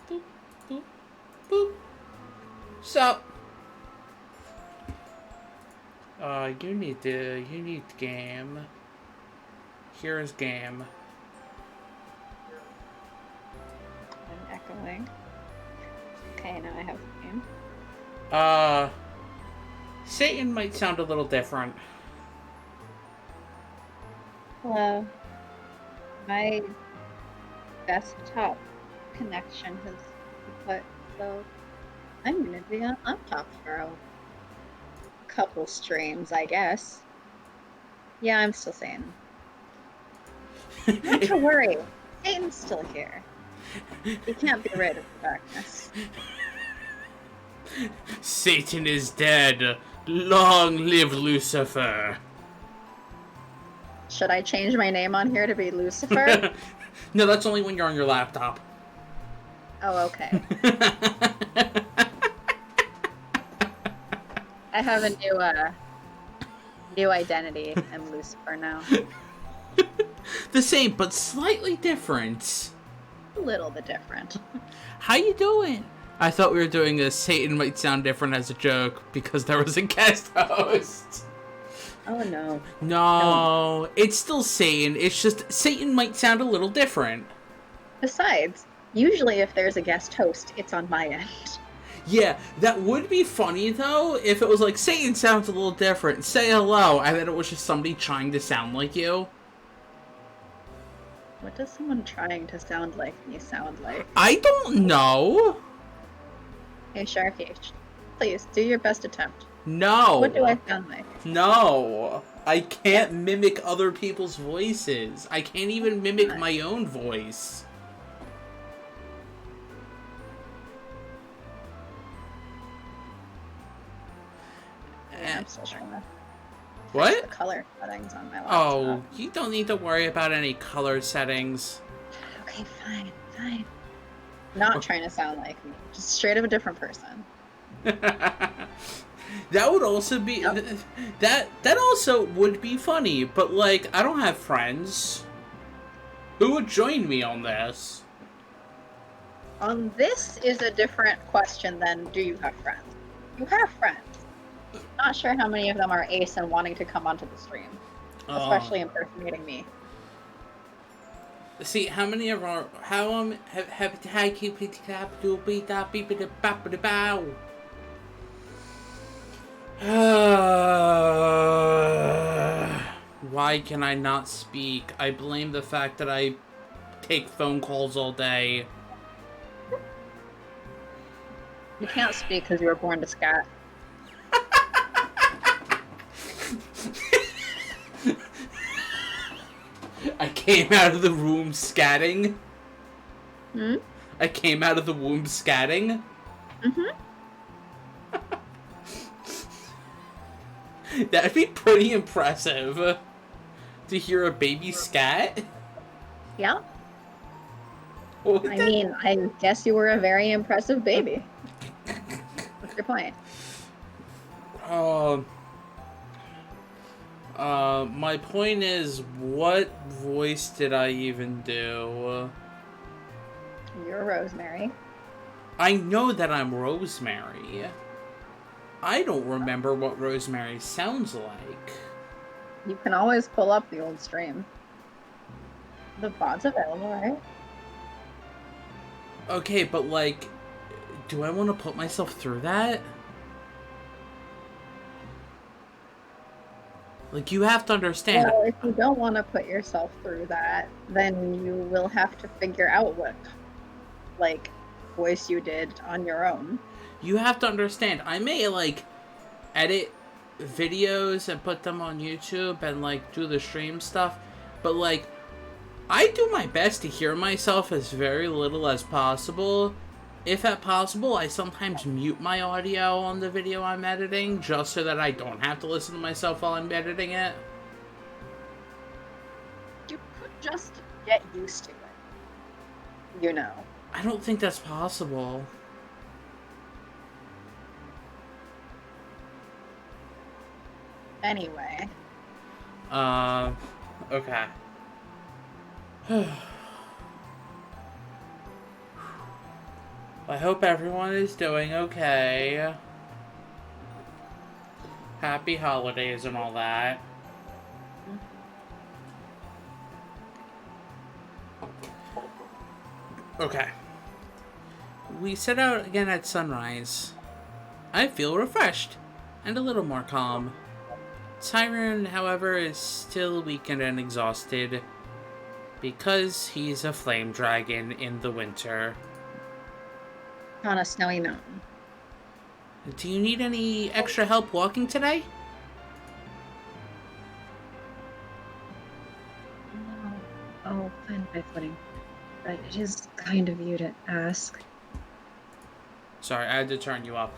Boop, boop, boop. So, you need game. Here's game. I'm echoing. Okay, now I have the game. Satan might sound a little different. Hello. My desktop connection has put, so I'm gonna be on laptop for a couple streams, I guess. Yeah, I'm still saying. Not to worry, Satan's still here. He can't be rid of the darkness. Satan is dead. Long live Lucifer. Should I change my name on here to be Lucifer? No, that's only when you're on your laptop. Oh, okay. I have a new identity. I'm Lucifer now. The same, but slightly different. A little bit different. How you doing? I thought we were doing a Satan might sound different as a joke because there was a guest host. Oh no. No, it's still Satan. It's just Satan might sound a little different. Besides, usually if there's a guest host, it's on my end. Yeah, that would be funny though if it was like Satan sounds a little different. Say hello, and then it was just somebody trying to sound like you. What does someone trying to sound like me sound like? I don't know. Hey Sharky, please do your best attempt. No. What do I sound like? No. I can't mimic other people's voices. I can't even mimic my own voice. Yeah, I'm still trying to what? the color settings on my laptop. Oh, you don't need to worry about any color settings. Okay, fine. Not trying to sound like me. Just straight up a different person. That would also be that also would be funny, but like I don't have friends. Who would join me on this? This is a different question than do you have friends? You have friends. Not sure how many of them are ace and wanting to come onto the stream. Especially impersonating me. See, how many of our why can I not speak? I blame the fact that I take phone calls all day. You can't speak because you were born to scat. I came out of the womb scatting. Hmm? I came out of the womb scatting. Mm-hmm. That'd be pretty impressive. To hear a baby scat. Yeah. I mean, I guess you were a very impressive baby. What's your point? My point is, what voice did I even do? You're Rosemary. I know that I'm Rosemary. I don't remember what Rosemary sounds like. You can always pull up the old stream. The VOD's available, right? Okay, but like, do I want to put myself through that? Like, you have to understand. Well, if you don't want to put yourself through that, then you will have to figure out what, like, voice you did on your own. You have to understand, I may, like, edit videos and put them on YouTube and, like, do the stream stuff, but, like, I do my best to hear myself as very little as possible. If at possible, I sometimes mute my audio on the video I'm editing, just so that I don't have to listen to myself while I'm editing it. You could just get used to it. You know. I don't think that's possible. Anyway. I hope everyone is doing okay. Happy holidays and all that. Okay. We set out again at sunrise. I feel refreshed and a little more calm. Tyron, however, is still weakened and exhausted because he's a flame dragon in the winter. On a snowy mountain. Do you need any extra help walking today? No. Oh, plan by footing. But it is kind of you to ask. Sorry, I had to turn you up.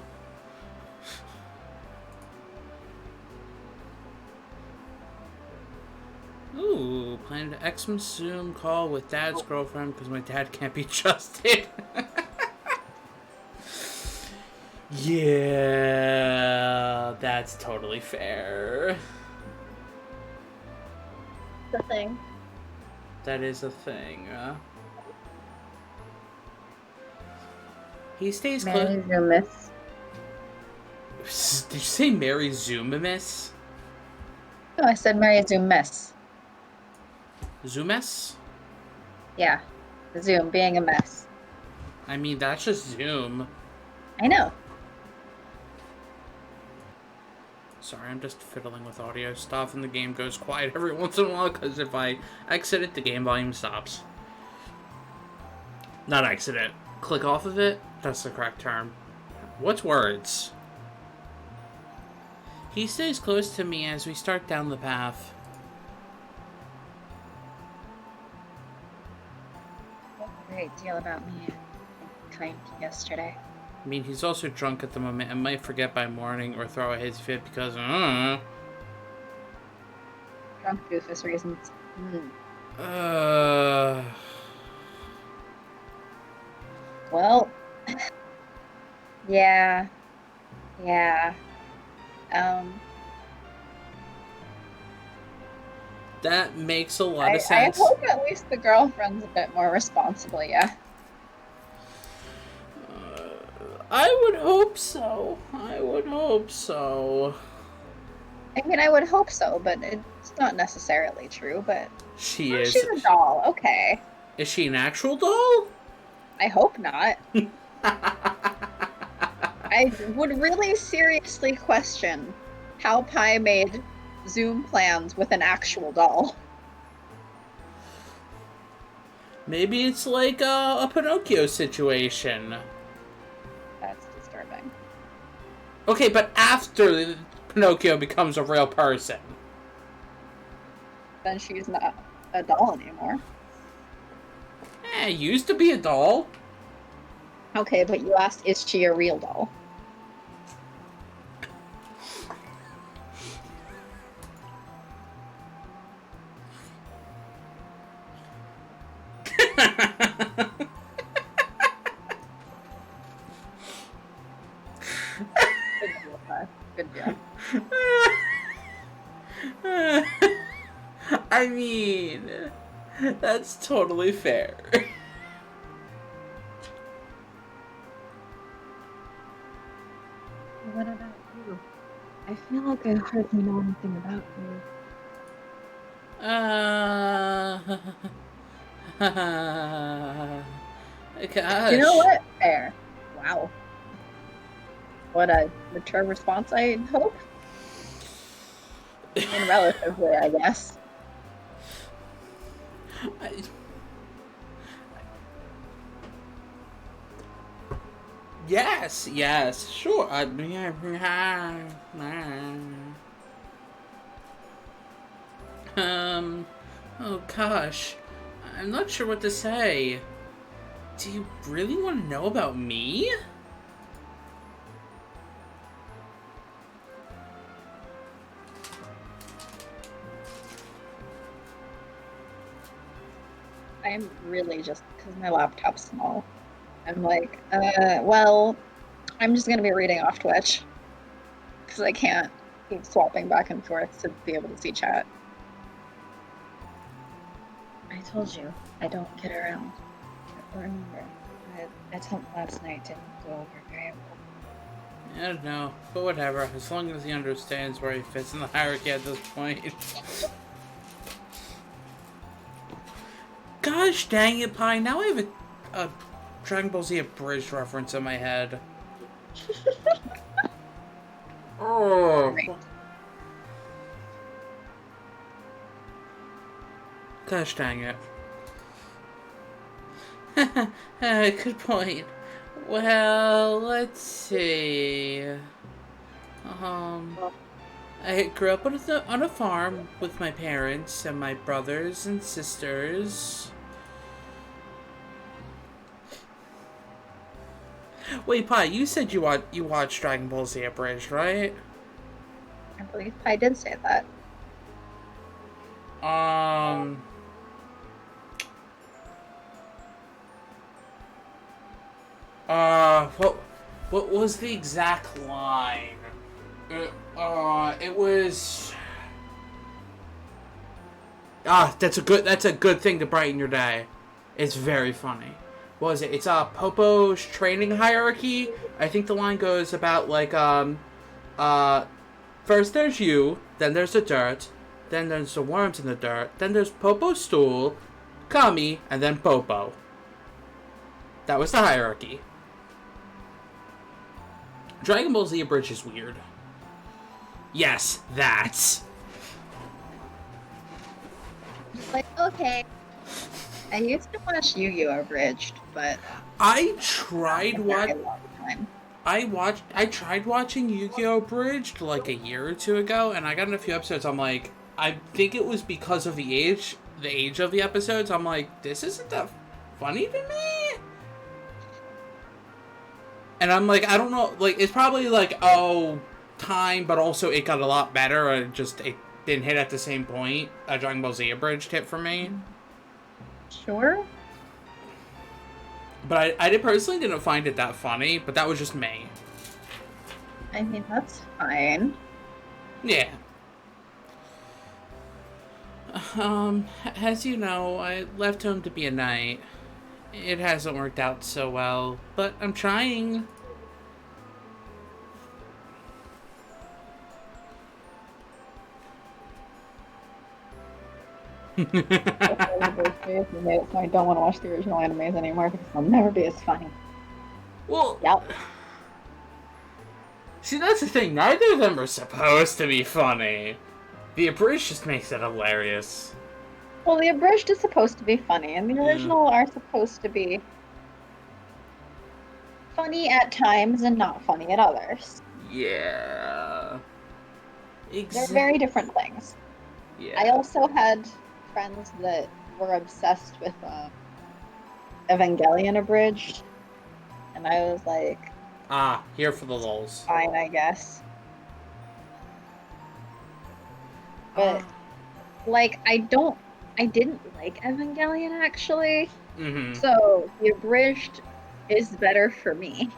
Ooh, planned an Xmas Zoom call with Dad's girlfriend because my dad can't be trusted. Yeah, that's totally fair. The thing. That is a thing. He stays close. Mary Zoomis. Did you say Mary Zoomimis? No, I said Mary Zoomis. Zoomes? Yeah. Zoom being a mess. I mean, that's just Zoom. I know. Sorry, I'm just fiddling with audio stuff and the game goes quiet every once in a while because if I exit it, the game volume stops. Not exit it. Click off of it? That's the correct term. What's words? He stays close to me as we start down the path. A great deal about me kind yesterday. I mean, he's also drunk at the moment and might forget by morning or throw a his fit because, Drunk doofus reasons. Well, yeah. That makes a lot of I sense. hope at least the girlfriend's a bit more responsible, yeah. I would hope so. I mean, I would hope so, but it's not necessarily true, but... She Oh, is. she's a doll, okay. Is she an actual doll? I hope not. I would really seriously question how Pi made Zoom plans with an actual doll. Maybe it's like a Pinocchio situation. That's disturbing. Okay, but after Pinocchio becomes a real person. Then she's not a doll anymore. Used to be a doll. Okay, but you asked, is she a real doll? Good deal. I mean, that's totally fair. What about you? I feel like I hardly know anything about you. Gosh. You know what? Fair. Wow. What a mature response, I hope. And relatively, I guess. Yes, sure. Oh gosh. I'm not sure what to say. Do you really want to know about me? I'm really just, because my laptop's small, I'm like, well, I'm just going to be reading off Twitch. Because I can't keep swapping back and forth to be able to see chat. I told you, I don't get around. Remember, that attempt last night didn't go over very well. I don't know, but whatever. As long as he understands where he fits in the hierarchy at this point. Gosh dang it, Pie. Now I have a Dragon Ball Z Abridged reference in my head. Oh. Gosh dang it. Good point. Well, let's see. I grew up on a farm with my parents and my brothers and sisters. Wait, Pi, you said you watched Dragon Ball Z Abridged, right? I believe I did say that. What was the exact line? It was... that's a good thing to brighten your day. It's very funny. What was it? It's Popo's training hierarchy. I think the line goes about like first there's you, then there's the dirt, then there's the worms in the dirt, then there's Popo's stool, Kami, and then Popo. That was the hierarchy. Dragon Ball Z Abridged is weird. Yes, that's. Like, okay. I used to watch Yu-Gi-Oh! Abridged, but I tried watching. I tried watching Yu-Gi-Oh! Abridged like a year or two ago, and I got in a few episodes. I'm like, I think it was because of the age of the episodes. I'm like, this isn't that funny to me. And I'm like, I don't know, like, it's probably like, time, but also it got a lot better, it didn't hit at the same point. Dragon Ball Z Abridged hit for me. Sure. But I personally didn't find it that funny, but that was just me. I mean, that's fine. Yeah. As you know, I left home to be a knight. It hasn't worked out so well, but I'm trying. You made it so I don't want to watch the original animes anymore because they'll never be as funny. Well, Yep. See, that's the thing. Neither of them are supposed to be funny. The Abridged just makes it hilarious. Well, the Abridged is supposed to be funny, and the original are supposed to be funny at times and not funny at others. Yeah. They're very different things. Yeah. I also had friends that were obsessed with Evangelion Abridged, and I was like, here for the lulz. fine, I guess. But, like, I didn't like Evangelion, actually. Mm-hmm. So, the Abridged is better for me,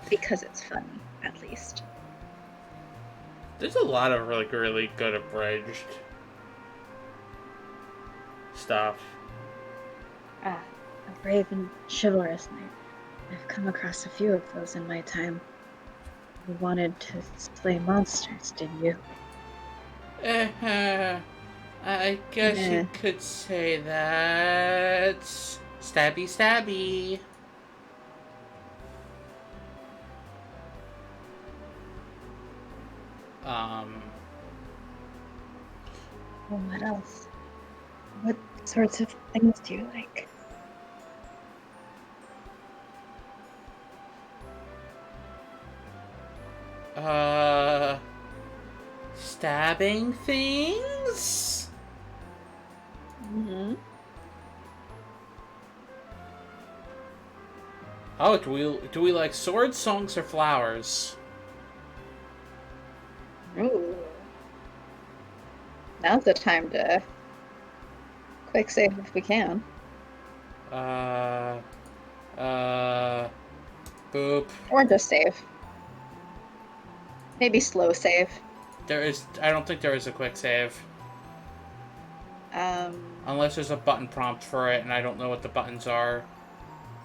because it's funny, at least. There's a lot of really good Abridged stuff. A brave and chivalrous knight. I've come across a few of those in my time. You wanted to slay monsters, didn't you? I guess you could say that. Stabby, stabby. Well, what else? What sorts of things do you like? Stabbing things? Mm-hmm. Oh, do we like swords, songs, or flowers? Ooh. Now's the time to quick save if we can. Boop. Or just save. Maybe slow save. I don't think there is a quick save. Um, Unless there's a button prompt for it, and I don't know what the buttons are.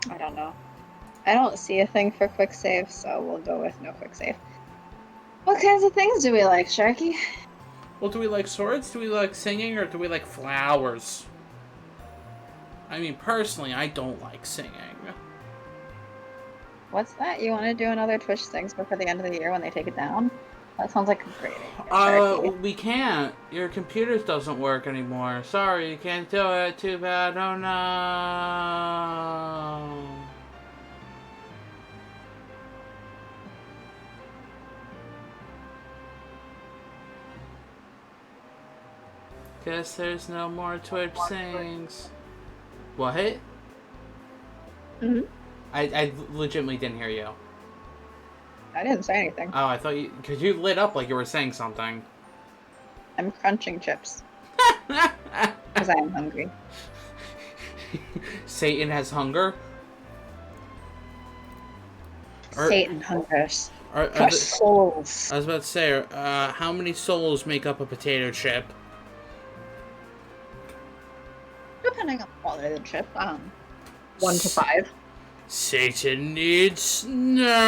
I don't know. I don't see a thing for quick save, so we'll go with no quick save. What kinds of things do we like, Sharky? Well, do we like swords, do we like singing, or do we like flowers? I mean, personally, I don't like singing. What's that? You want to do another Twitch things before the end of the year when they take it down? That sounds like a great idea, Sharky. We can't. Your computer doesn't work anymore. Sorry, you can't do it. Too bad. Oh no. Guess there's no more Twitch things. What? Mm-hmm. I legitimately didn't hear you. I didn't say anything. Oh, I thought you... Because you lit up like you were saying something. I'm crunching chips. Because I am hungry. Satan has hunger? Satan hungers. For souls. I was about to say, how many souls make up a potato chip? Depending on the quality of the chip. 1 to 5. Satan needs snacks.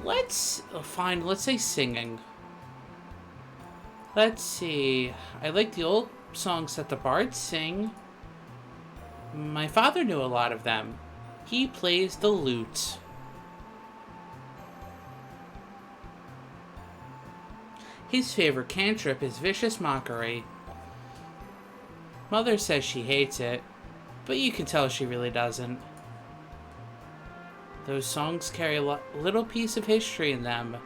Let's say singing. Let's see. I like the old songs that the bards sing. My father knew a lot of them. He plays the lute. His favorite cantrip is vicious mockery. Mother says she hates it, but you can tell she really doesn't. Those songs carry a little piece of history in them.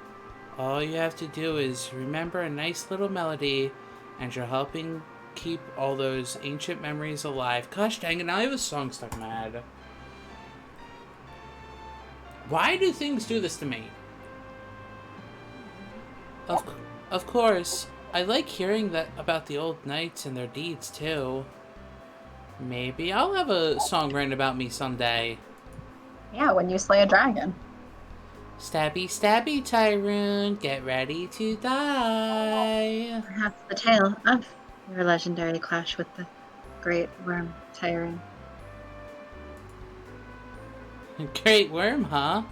All you have to do is remember a nice little melody, and you're helping keep all those ancient memories alive. Gosh dang it, now I have a song stuck in my head. Why do things do this to me? Of course, I like hearing that about the old knights and their deeds, too. Maybe I'll have a song written about me someday. Yeah, when you slay a dragon. Stabby, stabby, Tyrone, get ready to die. Perhaps the tale of your legendary clash with the great worm Tyrone. Great worm, huh?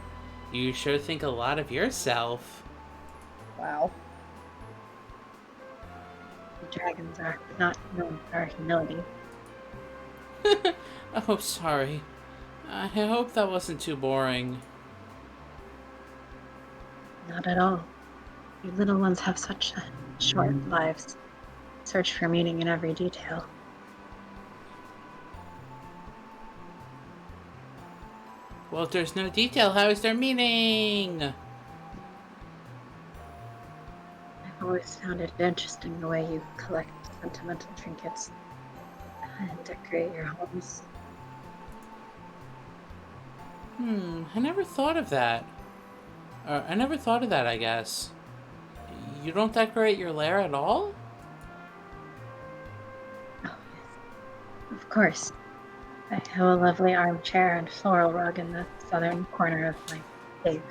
You sure think a lot of yourself. Wow. Dragons are not known for our humility. Oh, sorry. I hope that wasn't too boring. Not at all. You little ones have such short lives. Search for meaning in every detail. Well, if there's no detail, how is there meaning? I've always found it interesting the way you collect sentimental trinkets and decorate your homes. I never thought of that. I guess. You don't decorate your lair at all? Oh, yes. Of course. I have a lovely armchair and floral rug in the southern corner of my cave.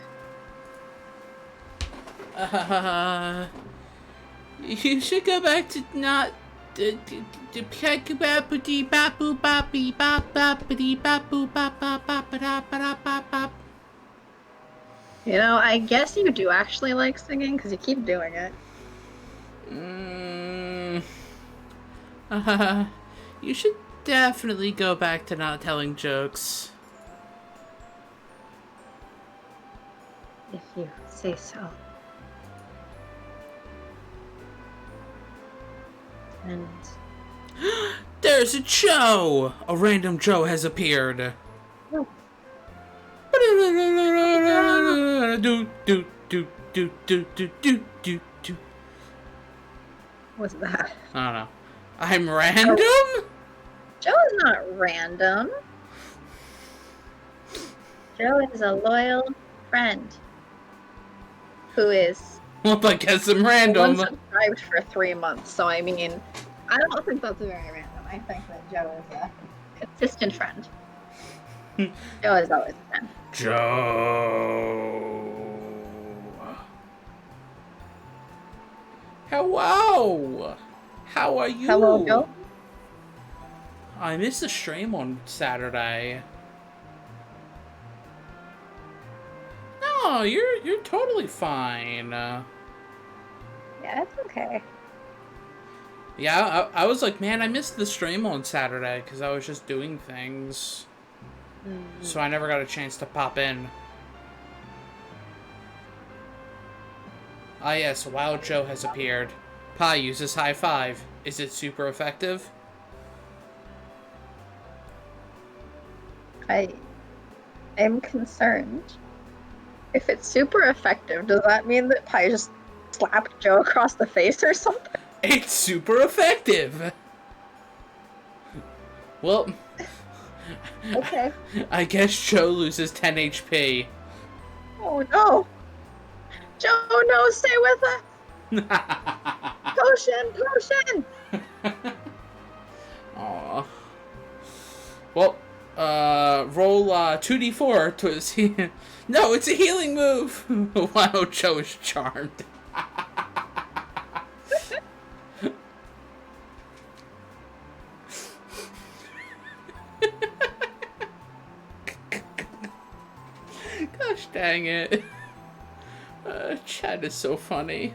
You should go back to not... You know, I guess you do actually like singing because you keep doing it. You should definitely go back to not telling jokes. If you say so. And There's a Joe! A random Joe has appeared. Oh. What's that? I don't know. I'm random? Joe is not random. Joe is a loyal friend who is Well, I guess I'm random. unsubscribed for 3 months. So I mean, I don't think that's very random. I think that Joe is a consistent friend. Joe is always a friend. Joe. Hello. How are you? Hello, Joe. I missed the stream on Saturday. No, you're totally fine. Yeah, it's okay. Yeah, I was like, man, I missed the stream on Saturday because I was just doing things. So I never got a chance to pop in. Ah yes, Wild Joe has appeared. Pi uses high five. Is it super effective? I am concerned. If it's super effective, does that mean that Pi just slapped Joe across the face or something? It's super effective! Well, Okay. I guess Joe loses 10 HP. Oh no! Joe, no, stay with us! Potion! Aww. Well, roll 2d4 to see. No, it's a healing move! Wow, Joe is charmed. Gosh dang it. Chat is so funny.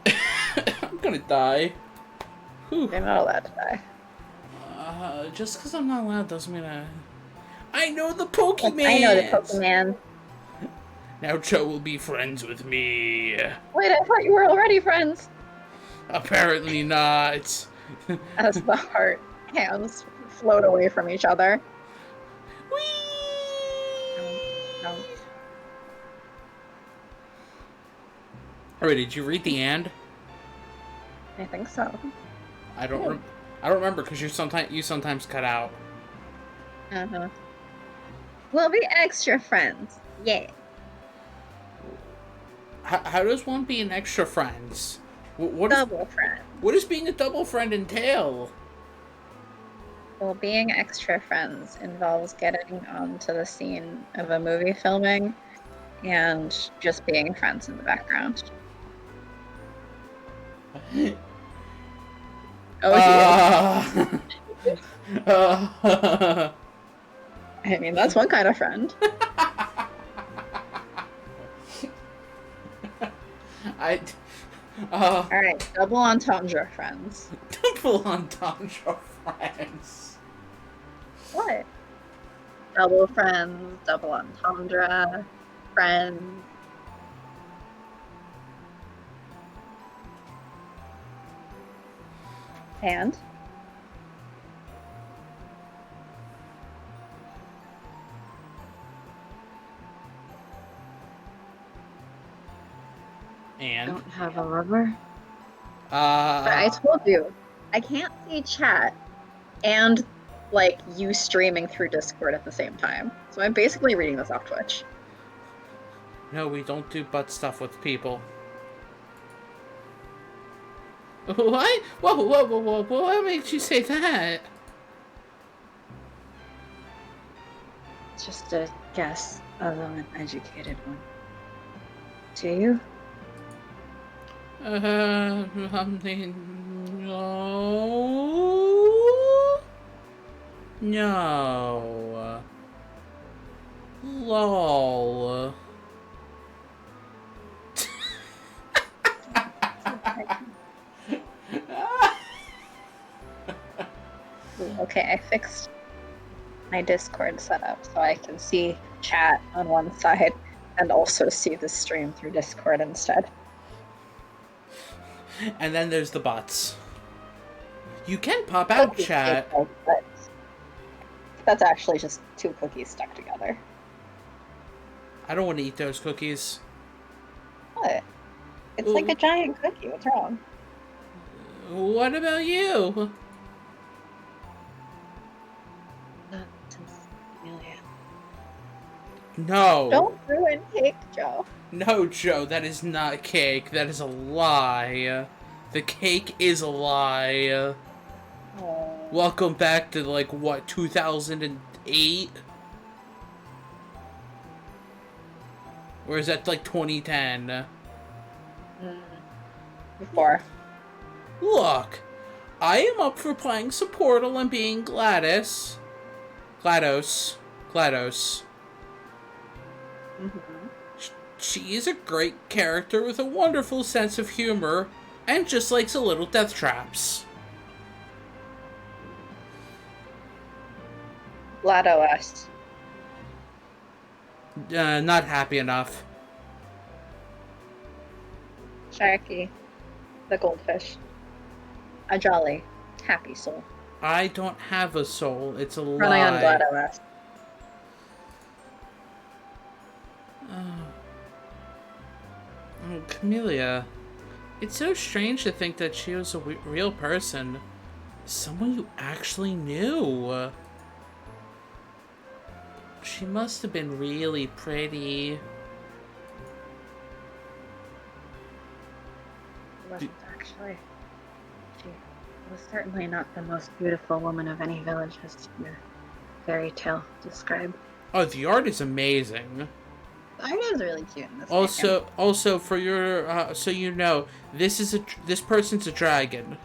I'm gonna die. Whew. You're not allowed to die. Just because I'm not allowed doesn't mean I know the Pokemon! I know the Pokemon. Now Joe will be friends with me. Wait, I thought you were already friends. Apparently not. As the heart hands float away from each other. No. Alright, did you read the and? I think so. I don't remember because you sometimes cut out. Uh-huh. We'll be extra friends. Yeah. How does one be an extra friends? Double friend. What does being a double friend entail? Well, being extra friends involves getting onto the scene of a movie filming and just being friends in the background. Oh, I mean, that's one kind of friend. Alright, double entendre friends. Double entendre friends. What? Double friends, double entendre, friends. And? Don't have a lover? But I told you, I can't see chat and, like, you streaming through Discord at the same time. So I'm basically reading this off Twitch. No, we don't do butt stuff with people. What? Whoa, what makes you say that? It's just a guess, although an educated one. Do you? No. No. Lol. Okay, I fixed my Discord setup so I can see chat on one side and also see the stream through Discord instead. And then there's the bots. You can pop out chat. But that's actually just two cookies stuck together. I don't want to eat those cookies. What? It's like a giant cookie. What's wrong? What about you? Not since Amelia. No. Don't ruin cake, Joe. No, Joe, that is not cake. That is a lie. The cake is a lie. Oh. Welcome back to, like, what, 2008? Or is that, like, 2010? before. Look, I am up for playing Supportal and being GLaDOS. Mm-hmm. She is a great character with a wonderful sense of humor and just likes a little death traps. GLaDOS. Not happy enough. Sharky. The goldfish. A jolly, happy soul. I don't have a soul. It's a Running on lie. GLaDOS. Oh, Camellia. It's so strange to think that she was a real person. Someone you actually knew. She must have been really pretty. It wasn't actually. She was certainly not the most beautiful woman of any village, as your fairy tale described. Oh, the art is amazing. The art is really cute in this game. Also for your so you know, this person's a dragon.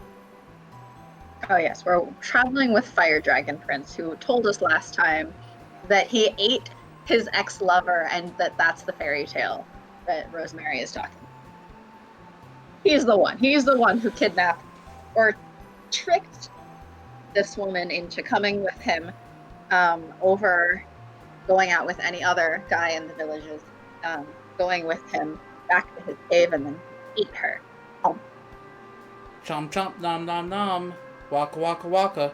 Oh yes, we're traveling with Fire Dragon Prince, who told us last time that he ate his ex-lover and that's the fairy tale that Rosemary is talking about. He's the one. He's the one who kidnapped or tricked this woman into coming with him over going out with any other guy in the villages, going with him back to his cave and then eat her. Chomp chomp nom nom nom. Waka waka waka.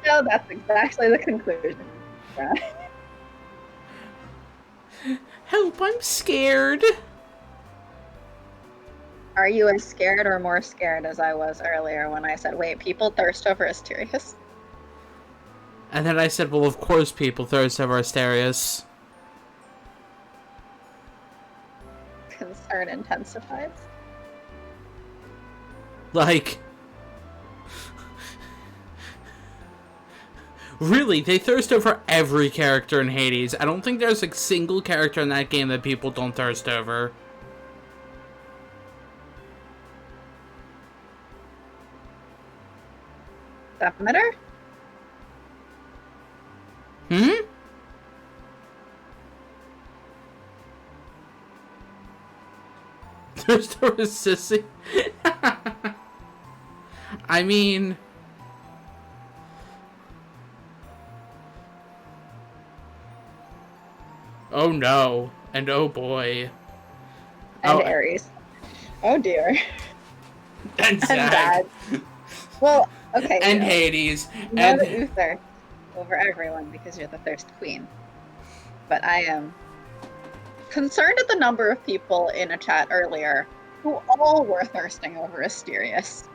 No, that's exactly the conclusion. Help, I'm scared. Are you as scared or more scared as I was earlier when I said, wait, people thirst over Asterius? And then I said, well, of course people thirst over Asterius. Concern intensifies. Like... Really, they thirst over every character in Hades. I don't think there's a single character in that game that people don't thirst over. Demeter? Hmm? Thirst over Sissy? I mean... Oh no. And oh boy. And Oh. Ares. Oh dear. And And Zag. Dad. Well, okay. And you know, Hades. you know And... that you thirst over everyone because you're the thirst queen. But I am concerned at the number of people in a chat earlier who all were thirsting over Asterius.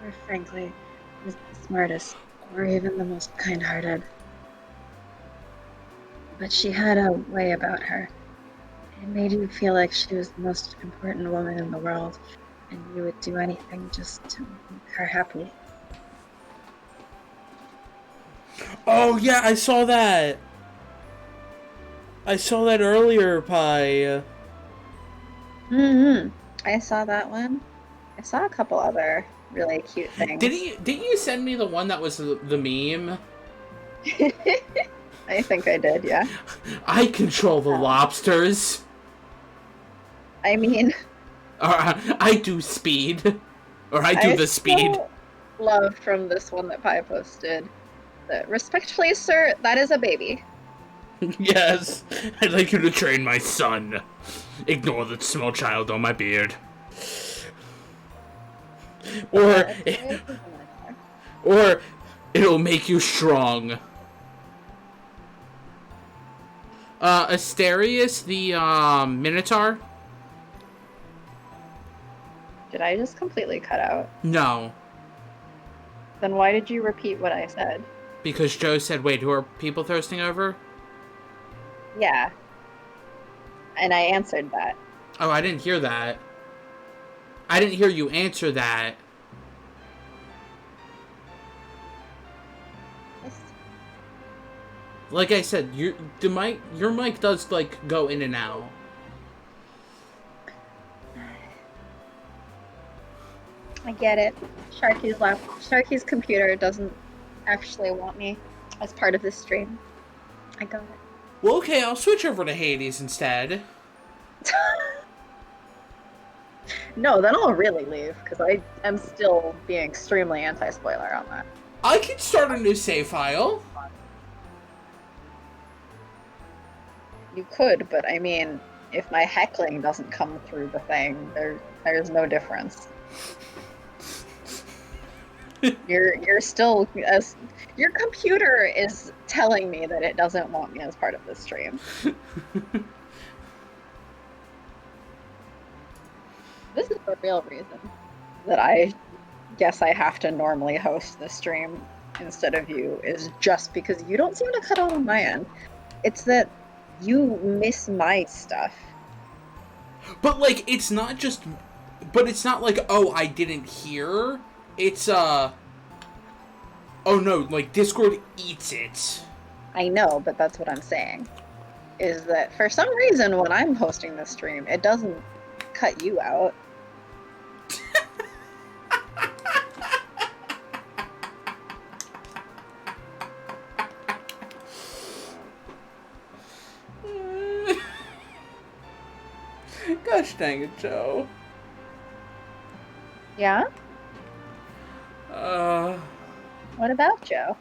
Or frankly, was the smartest, or even the most kind-hearted. But she had a way about her. It made you feel like she was the most important woman in the world, and you would do anything just to make her happy. Oh yeah, I saw that. I saw that earlier, Pi. Mm-hmm. I saw that one. I saw a couple other really cute things. Didn't you send me the one that was the meme? I think I did, yeah. I control the lobsters. I mean, Or I do speed. Or I do the speed. still love from this one that Pi posted. That, respectfully, sir, that is a baby. Yes. I'd like you to train my son. Ignore the small child on my beard. Or it'll make you strong. Asterius, the Minotaur? Did I just completely cut out? No. Then why did you repeat what I said? Because Joe said, wait, who are people thirsting over? Yeah. And I answered that. Oh, I didn't hear that. I didn't hear you answer that. Like I said, your mic does like go in and out. I get it. Sharky's computer doesn't actually want me as part of this stream. I got it. Well, okay, I'll switch over to Hades instead. No, then I'll really leave, because I am still being extremely anti-spoiler on that. I can start a new save file. You could, but I mean, if my heckling doesn't come through the thing, there's no difference. You're still your computer is telling me that it doesn't want me as part of the stream. This is the real reason that I guess I have to normally host the stream instead of you, is just because you don't seem to cut out on my end. It's that you miss my stuff. But like, it's not just. But it's not like, oh, I didn't hear. It's oh no, like Discord eats it. I know, but that's what I'm saying. Is that for some reason when I'm hosting the stream, it doesn't cut you out. Gosh dang it, Joe. Yeah? What about Joe?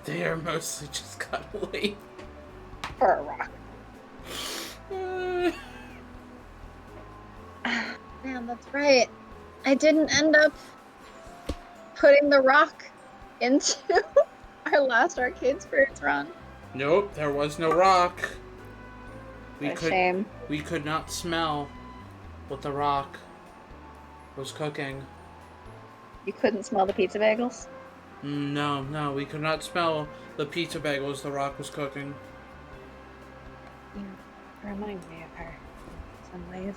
They are mostly just cuddly. For a rock. Man, that's right. I didn't end up putting the rock into our last Arcade Spirits run. Nope, there was no rock. Shame. We could not smell what the rock was cooking. You couldn't smell the pizza bagels? No, we could not smell the pizza bagels the rock was cooking. You remind me of her in some ways.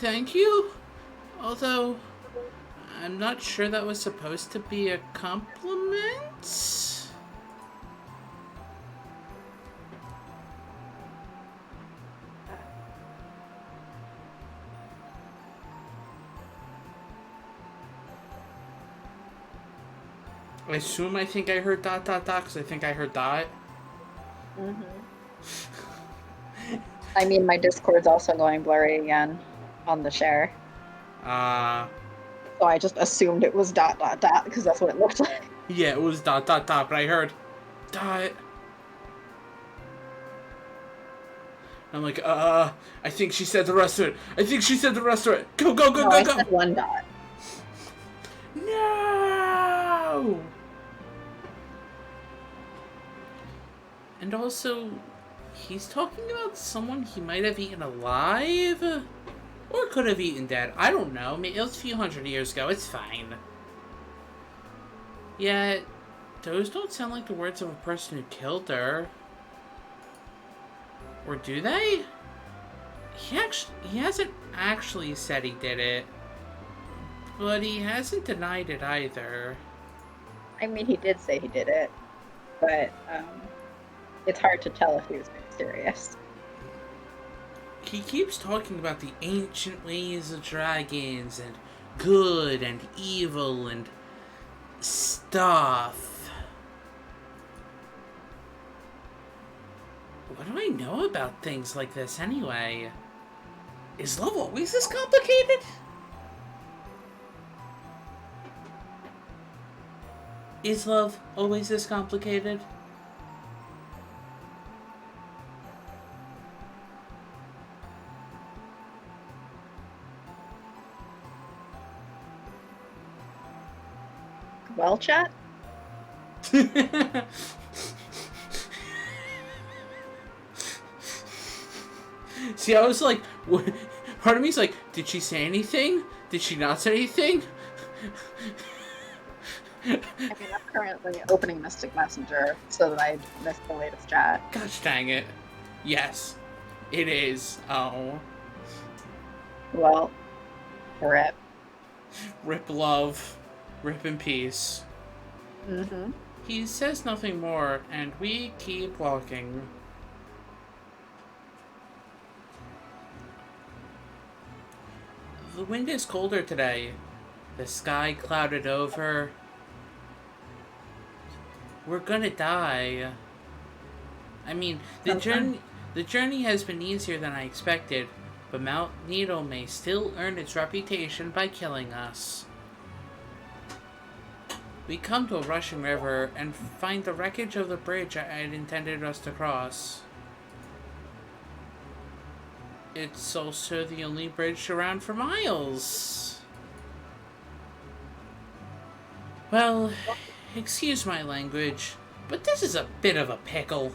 Thank you. Although, I'm not sure that was supposed to be a compliment. I assume I think I heard ... because I think I heard dot. Mm-hmm. I mean, my Discord's also going blurry again on the share. So I just assumed it was ... because that's what it looked like. Yeah, it was ... but I heard dot. I'm like, I think she said the rest of it. Go, go, go, No, go, I go. said one dot. No! And also, he's talking about someone he might have eaten alive? Or could have eaten dead. I don't know. Maybe it was a few hundred years ago. It's fine. Yet, those don't sound like the words of a person who killed her. Or do they? He hasn't actually said he did it. But he hasn't denied it either. I mean, he did say he did it, but it's hard to tell if he was being serious. He keeps talking about the ancient ways of dragons and good and evil and stuff. What do I know about things like this anyway? Is love always this complicated? Is love always this complicated? Well, chat? See, I was like, part of me's like, did she say anything? Did she not say anything? I mean, I'm currently opening Mystic Messenger so that I don't miss the latest chat. Gosh dang it. Yes, it is. Oh. Well, rip. Rip love. Rip in peace. Mm-hmm. He says nothing more, and we keep walking. The wind is colder today. The sky clouded over. We're gonna die. I mean, the journey has been easier than I expected, but Mount Needle may still earn its reputation by killing us. We come to a rushing river and find the wreckage of the bridge I had intended us to cross. It's also the only bridge around for miles. Well, excuse my language, but this is a bit of a pickle.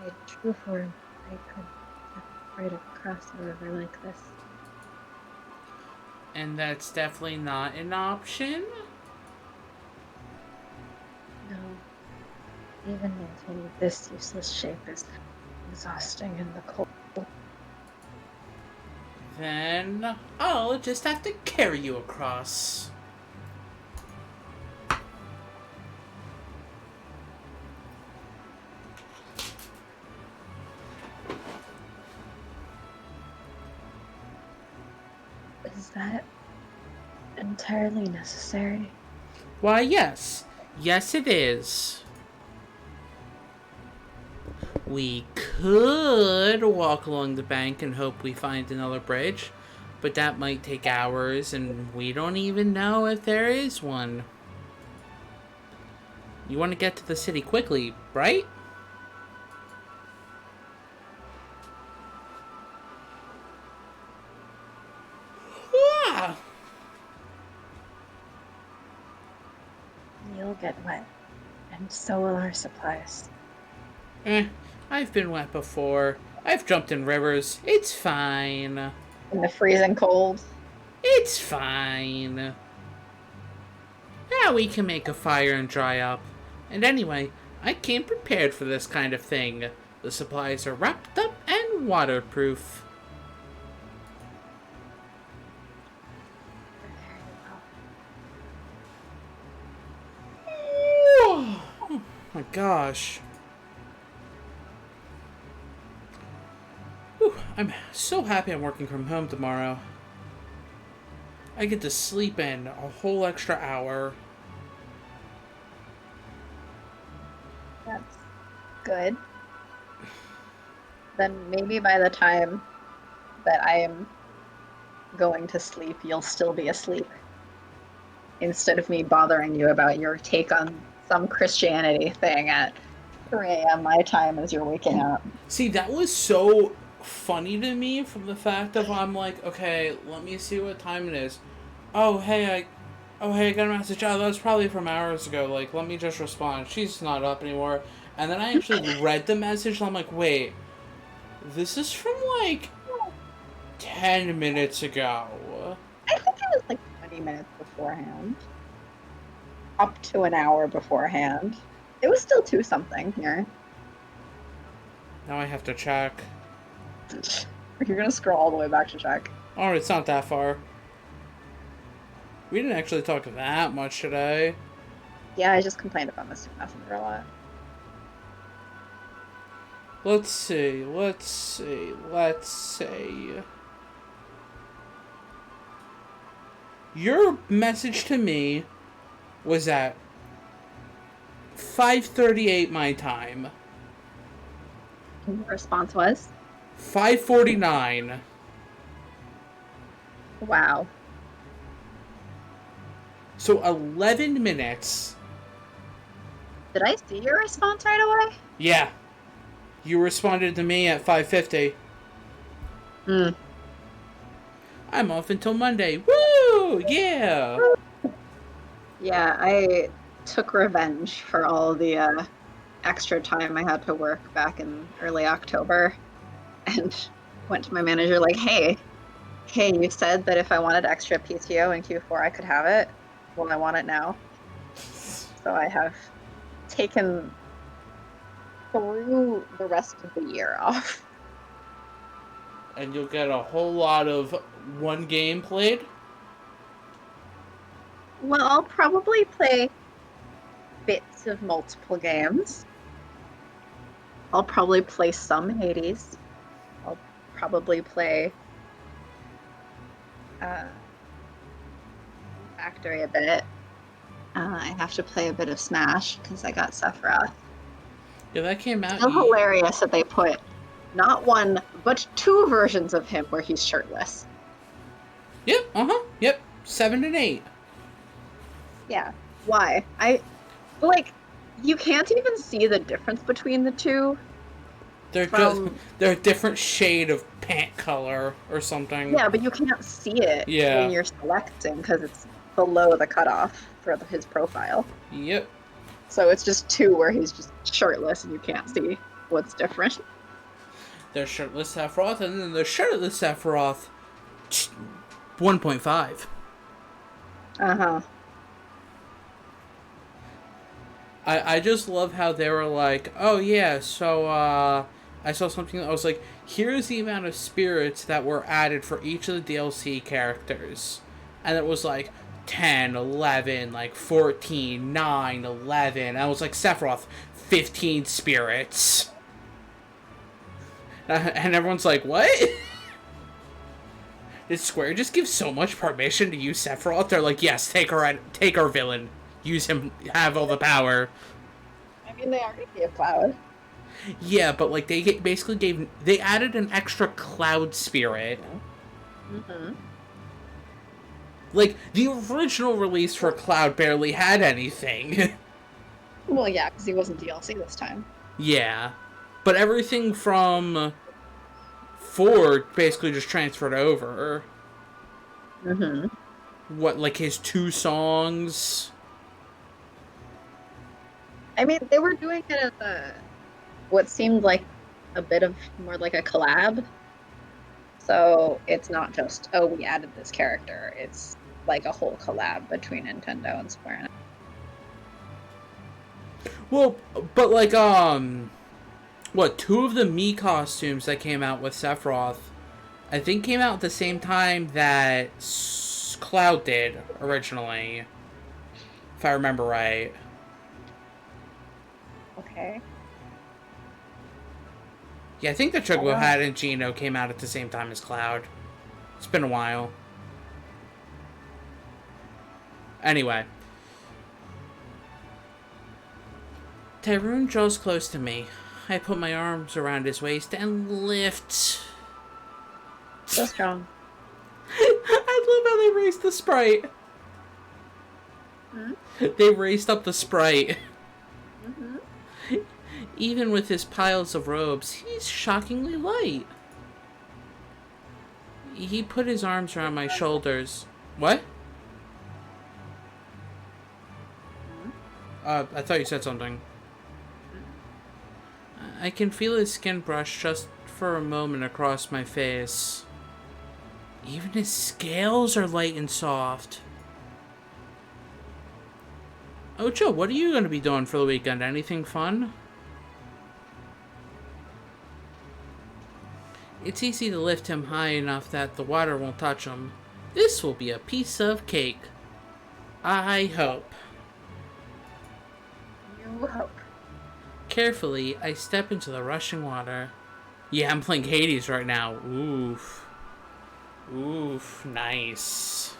In true form, I could right across the river like this. And that's definitely not an option? No. Even maintaining this useless shape is exhausting in the cold. Then I'll just have to carry you across. Is that entirely necessary? Why, yes. Yes, it is. We could walk along the bank and hope we find another bridge, but that might take hours, and we don't even know if there is one. You want to get to the city quickly, right? Ah! You'll get wet, and so will our supplies. I've been wet before. I've jumped in rivers. It's fine. In the freezing cold. It's fine. Yeah, we can make a fire and dry up. And anyway, I came prepared for this kind of thing. The supplies are wrapped up and waterproof. Oh my gosh. Whew, I'm so happy I'm working from home tomorrow. I get to sleep in a whole extra hour. That's good. Then maybe by the time that I am going to sleep, you'll still be asleep. Instead of me bothering you about your take on some Christianity thing at 3 a.m. my time as you're waking up. See, that was so funny to me from the fact of I'm like, okay, let me see what time it is. Oh, hey, I got a message. Oh, that was probably from hours ago. Like, let me just respond. She's not up anymore. And then I actually read the message, and I'm like, wait, this is from, like, 10 minutes ago. I think it was like 20 minutes beforehand. Up to an hour beforehand. It was still 2-something here. Now I have to check. You're gonna scroll all the way back to check. Oh, it's not that far. We didn't actually talk that much today. Yeah, I just complained about Mystic Messenger a lot. Let's see. Your message to me was at 5:38 my time. And your response was? 5:49. Wow. So 11 minutes. Did I see your response right away? Yeah. You responded to me at 5:50. Hmm. I'm off until Monday. Woo! Yeah! Yeah, I took revenge for all the extra time I had to work back in early October. And went to my manager like, hey, you said that if I wanted extra PTO in Q4, I could have it. Well, I want it now. So I have taken through the rest of the year off. And you'll get a whole lot of one game played? Well, I'll probably play bits of multiple games. I'll probably play some Hades. I'll probably play Factory a bit. I have to play a bit of Smash because I got Sephiroth. Yeah, that came out. Still hilarious that they put not one, but 2 versions of him where he's shirtless. Yep, yep. 7 and 8. Yeah. Why? You can't even see the difference between the two. They're a different shade of pant color or something. Yeah, but you can't see it when you're selecting because it's below the cutoff for his profile. Yep. So it's just 2 where he's just shirtless and you can't see what's different. There's shirtless Sephiroth, and then there's shirtless Sephiroth 1.5. Uh-huh. I just love how they were like, oh yeah, so I saw something that I was like, here's the amount of spirits that were added for each of the DLC characters. And it was like 10, 11, like 14, 9, 11. I was like, Sephiroth, 15 spirits. And everyone's like, what? Did Square just give so much permission to use Sephiroth? They're like, yes, take our villain. Use him, have all the power. I mean, they already gave Cloud. Yeah, but like they added an extra Cloud spirit. Mm-hmm. Like, the original release for Cloud barely had anything. Well, yeah, because he wasn't DLC this time. Yeah. But everything from 4 basically just transferred over. Mm-hmm. What, like his 2 songs? I mean, they were doing it as what seemed like a bit of more like a collab. So it's not just, oh, we added this character. It's like a whole collab between Nintendo and Square Enix. Well, but like, what, 2 of the Mii costumes that came out with Sephiroth, I think came out at the same time that Cloud did, originally. If I remember right. Okay. Yeah, I think the Chocobo Hat and Geno came out at the same time as Cloud. It's been a while. Anyway. Tyrone draws close to me. I put my arms around his waist and lift. So strong. I love how they raised the sprite. Hmm? They raised up the sprite. Mm-hmm. Even with his piles of robes, he's shockingly light. He put his arms around my shoulders. What? I thought you said something. I can feel his skin brush just for a moment across my face. Even his scales are light and soft. Ocho, what are you going to be doing for the weekend? Anything fun? It's easy to lift him high enough that the water won't touch him. This will be a piece of cake. I hope. You hope. Carefully, I step into the rushing water. Yeah, I'm playing Hades right now. Oof. Oof, nice.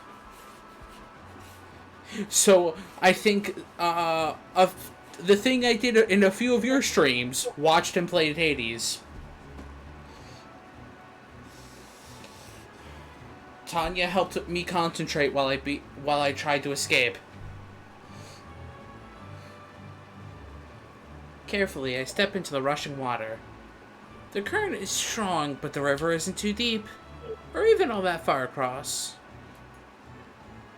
So, I think, of the thing I did in a few of your streams, watched and played Hades. Tanya helped me concentrate while I tried to escape. Carefully, I step into the rushing water. The current is strong, but the river isn't too deep, or even all that far across.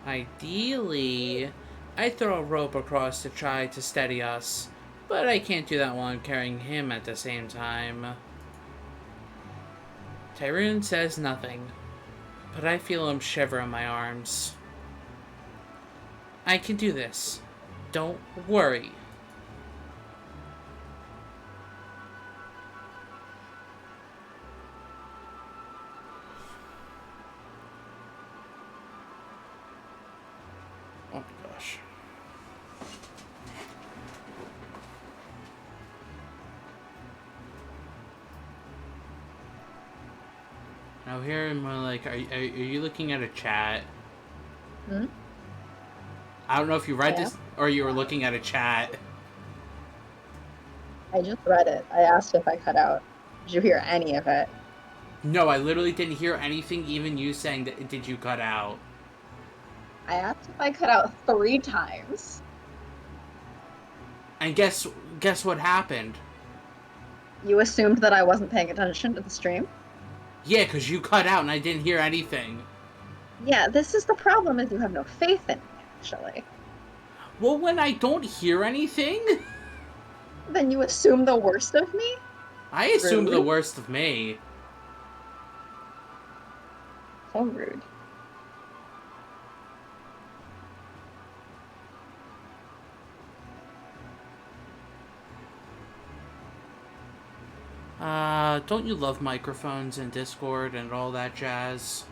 Ideally, I'd throw a rope across to try to steady us, but I can't do that while I'm carrying him at the same time. Tyrone says nothing, but I feel him shiver in my arms. I can do this. Don't worry. Oh my gosh. Now here am I like, are you looking at a chat? Hmm? I don't know if you read Yeah. this or you were looking at a chat. I just read it. I asked if I cut out. Did you hear any of it? No, I literally didn't hear anything, even you saying that. Did you cut out? I asked if I cut out 3 times. And guess what happened? You assumed that I wasn't paying attention to the stream? Yeah, because you cut out and I didn't hear anything. Yeah, this is the problem, is you have no faith in me, actually. Well, when I don't hear anything, Then you assume the worst of me? I assume Rude. the worst of me. So rude. Don't you love microphones and Discord and all that jazz?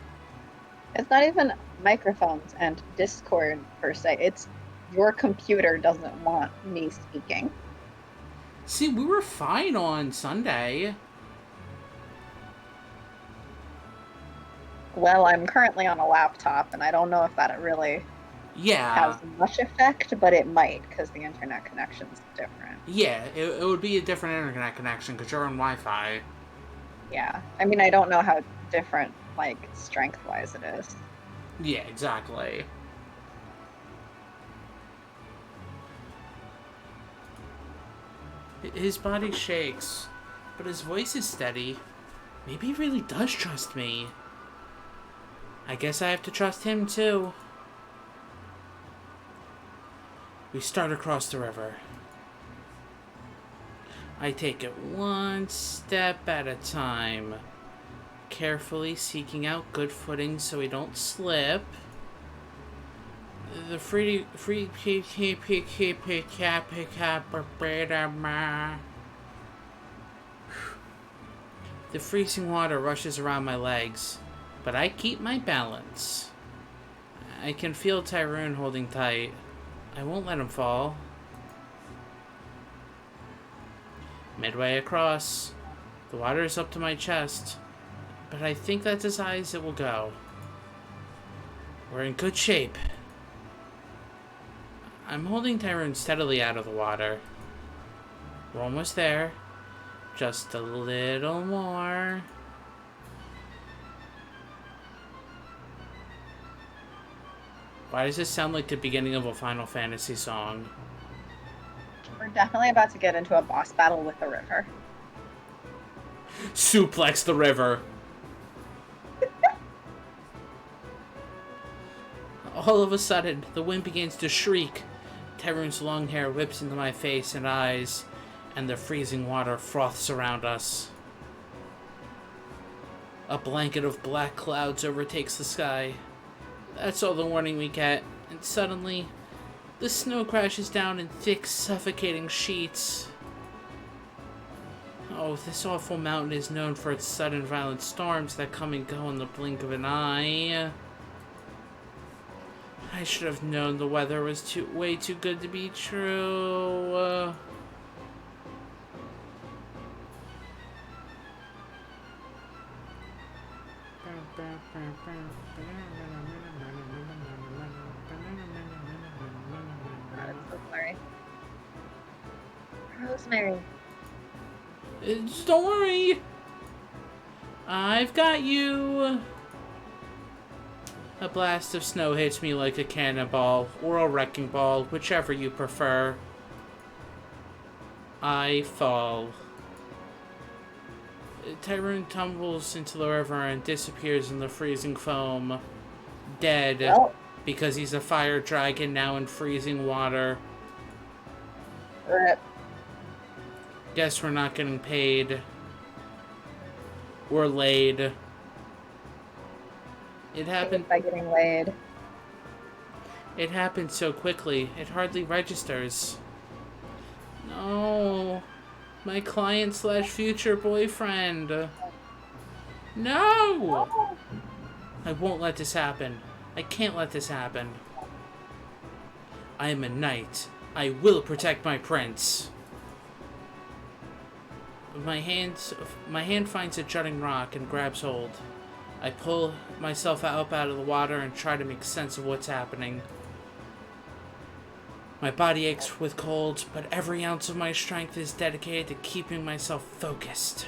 It's not even microphones and Discord, per se. It's your computer doesn't want me speaking. See, we were fine on Sunday. Well, I'm currently on a laptop, and I don't know if that really Yeah. has much effect, but it might, because the internet connection's different. Yeah, it would be a different internet connection because you're on Wi-Fi. Yeah. I mean, I don't know how different, like, strength-wise it is. Yeah, exactly. His body shakes, but his voice is steady. Maybe he really does trust me. I guess I have to trust him too. We start across the river. I take it one step at a time, carefully seeking out good footing so we don't slip. The the freezing water rushes around my legs, but I keep my balance. I can feel Tyrone holding tight. I won't let him fall. Midway across, the water is up to my chest, but I think that's as high as it will go. We're in good shape. I'm holding Tyrone steadily out of the water. We're almost there. Just a little more. Why does this sound like the beginning of a Final Fantasy song? We're definitely about to get into a boss battle with the river. Suplex the river. All of a sudden, the wind begins to shriek. Tyrone's long hair whips into my face and eyes, and the freezing water froths around us. A blanket of black clouds overtakes the sky. That's all the warning we get, and suddenly, the snow crashes down in thick, suffocating sheets. Oh, this awful mountain is known for its sudden violent storms that come and go in the blink of an eye. I should have known the weather was way too good to be true. That's so blurry. Rosemary. Just don't worry. I've got you. A blast of snow hits me like a cannonball or a wrecking ball, whichever you prefer. I fall. Tyrone tumbles into the river and disappears in the freezing foam. Dead. Well, Because he's a fire dragon now in freezing water. rip. Guess we're not getting paid. We're laid. It happened. By getting laid. It happened so quickly, it hardly registers. No. My client slash future boyfriend. No! I won't let this happen. I can't let this happen. I am a knight. I will protect my prince. My hand finds a jutting rock and grabs hold. I pull myself up out of the water and try to make sense of what's happening. My body aches with cold, but every ounce of my strength is dedicated to keeping myself focused.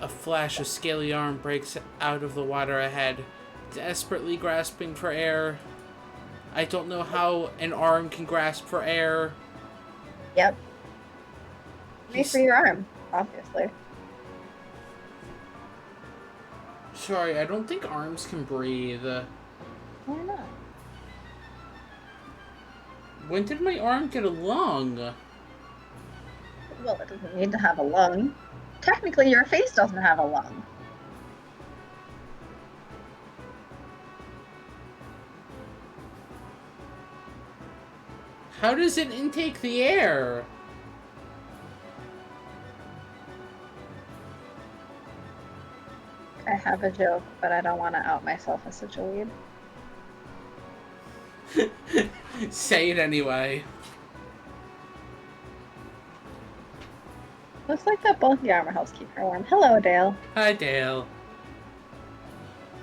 A flash of scaly arm breaks out of the water ahead, desperately grasping for air. I don't know how an arm can grasp for air. Yep. Made for your arm, obviously. Sorry, I don't think arms can breathe. Why not? When did my arm get a lung? Well, it doesn't need to have a lung. Technically, your face doesn't have a lung. How does it intake the air? I have a joke, but I don't want to out myself as such a weed. Say it anyway. Looks like that bulky armor helps keep her warm. Hello, Dale. Hi, Dale.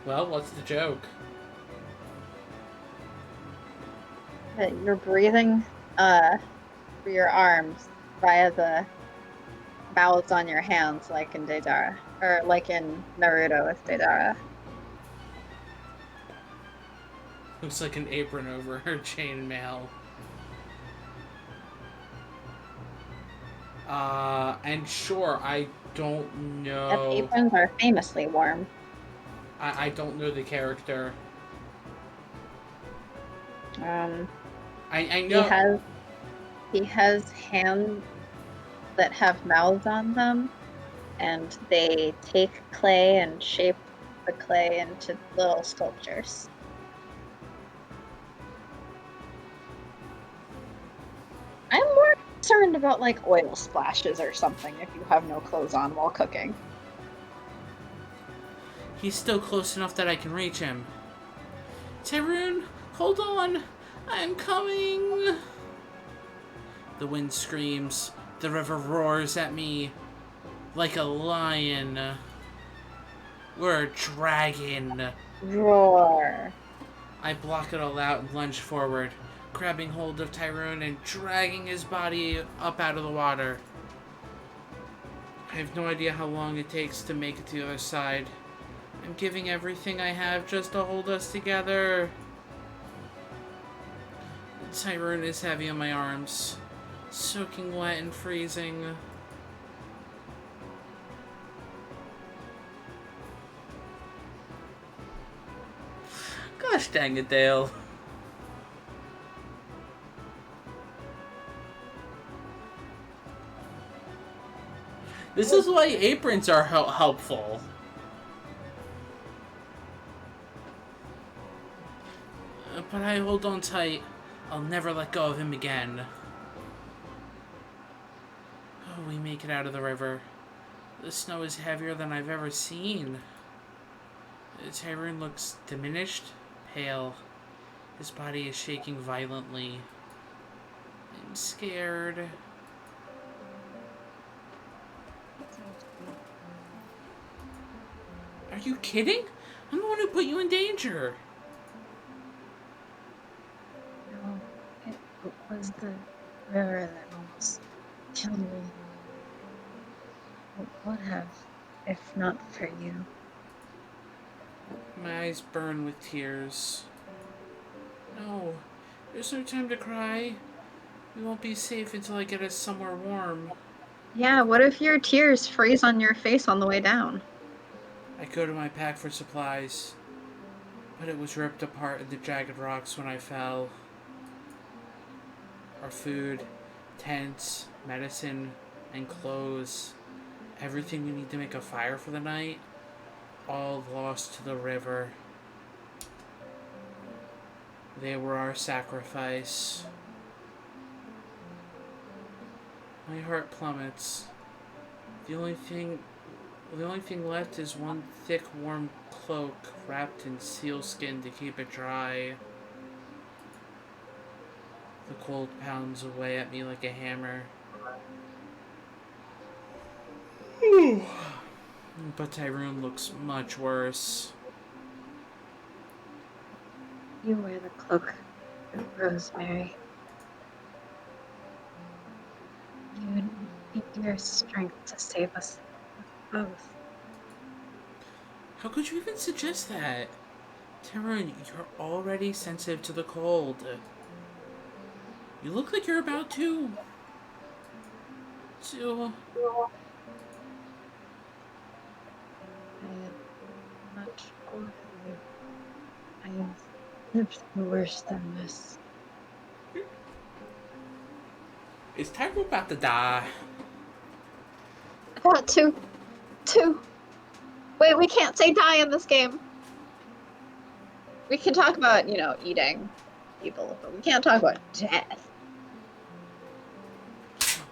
Well, what's the joke? That you're breathing through your arms via the mouths on your hands, like in Deidara. Or like in Naruto with Deidara. Looks like an apron over her chainmail. And sure, I don't know. Yep, aprons are famously warm. I don't know the character. I know. He has hands that have mouths on them, and they take clay and shape the clay into little sculptures. I'm more concerned about like oil splashes or something if you have no clothes on while cooking. He's still close enough that I can reach him. Tyrone, hold on! I'm coming! The wind screams. The river roars at me like a lion. We're a dragon. Roar. I block it all out and lunge forward, grabbing hold of Tyrone and dragging his body up out of the water. I have no idea how long it takes to make it to the other side. I'm giving everything I have just to hold us together. Tyrone is heavy on my arms, soaking wet and freezing. Gosh dang it, Dale. This is why aprons are helpful. But I hold on tight. I'll never let go of him again. Oh, we make it out of the river. The snow is heavier than I've ever seen. Tyrone looks diminished, pale. His body is shaking violently. I'm scared. Are you kidding? I'm the one who put you in danger. No, it was the river that almost killed me. What would have, if not for you? My eyes burn with tears. No, there's no time to cry. We won't be safe until I get us somewhere warm. Yeah, what if your tears freeze on your face on the way down? I go to my pack for supplies, but it was ripped apart in the jagged rocks when I fell. Our food, tents, medicine, and clothes. everything we need to make a fire for the night, all lost to the river. They were our sacrifice. My heart plummets. The only thing left is one thick, warm cloak wrapped in sealskin to keep it dry. The cold pounds away at me like a hammer. But Tyrone looks much worse. You wear the cloak of Rosemary. You need your strength to save us both. How could you even suggest that? Tyrone, you're already sensitive to the cold. You look like you're about to... I am much older than you. I have lived through worse than this. Is Tyrone about to die? About to. Wait, we can't say die in this game. We can talk about, eating people, but we can't talk about death.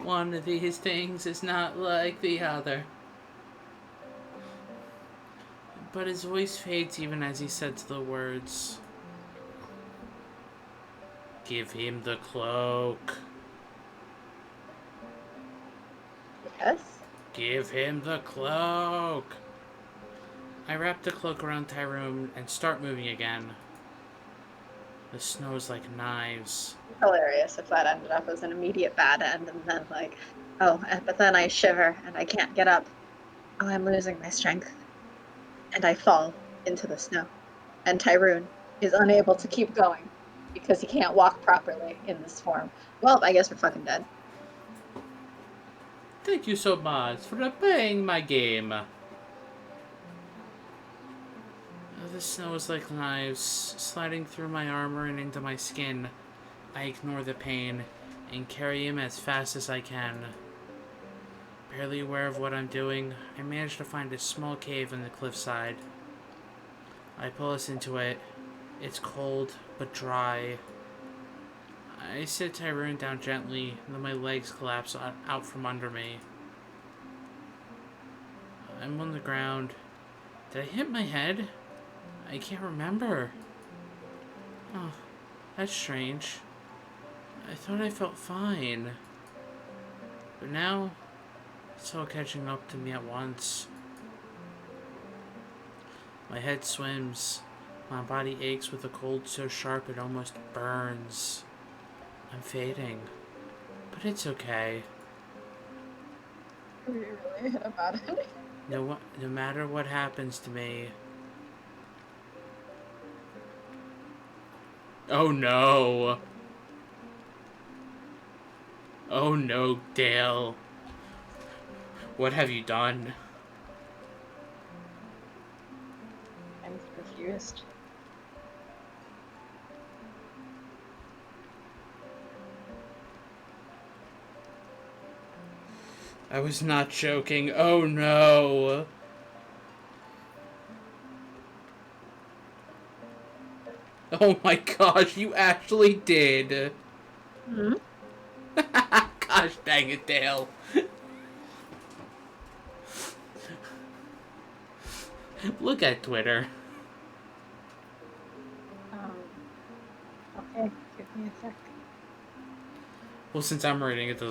One of these things is not like the other. But his voice fades even as he says the words. Give him the cloak. Yes? Give him the cloak. I wrap the cloak around Tyrone and start moving again. The snow is like knives. Hilarious if that ended up as an immediate bad end, and then but then I shiver and I can't get up. Oh, I'm losing my strength. And I fall into the snow. And Tyrone is unable to keep going because he can't walk properly in this form. Well, I guess we're fucking dead. Thank you so much for playing my game. The snow is like knives, sliding through my armor and into my skin. I ignore the pain and carry him as fast as I can. Barely aware of what I'm doing, I manage to find a small cave in the cliffside. I pull us into it. It's cold, but dry. I sit Tyrone down gently, and then my legs collapse out from under me. I'm on the ground. Did I hit my head? I can't remember. Oh, that's strange. I thought I felt fine. But now, it's all catching up to me at once. My head swims. My body aches with a cold so sharp it almost burns. I'm fading. But it's okay. Are you really hit about it? No matter what happens to me. Oh no. Oh no, Dale. What have you done? I'm confused. I was not joking. Oh no. Oh my gosh, you actually did. Hmm? Gosh dang it, Dale. Look at Twitter. Okay, give me a sec. Well, since I'm reading it,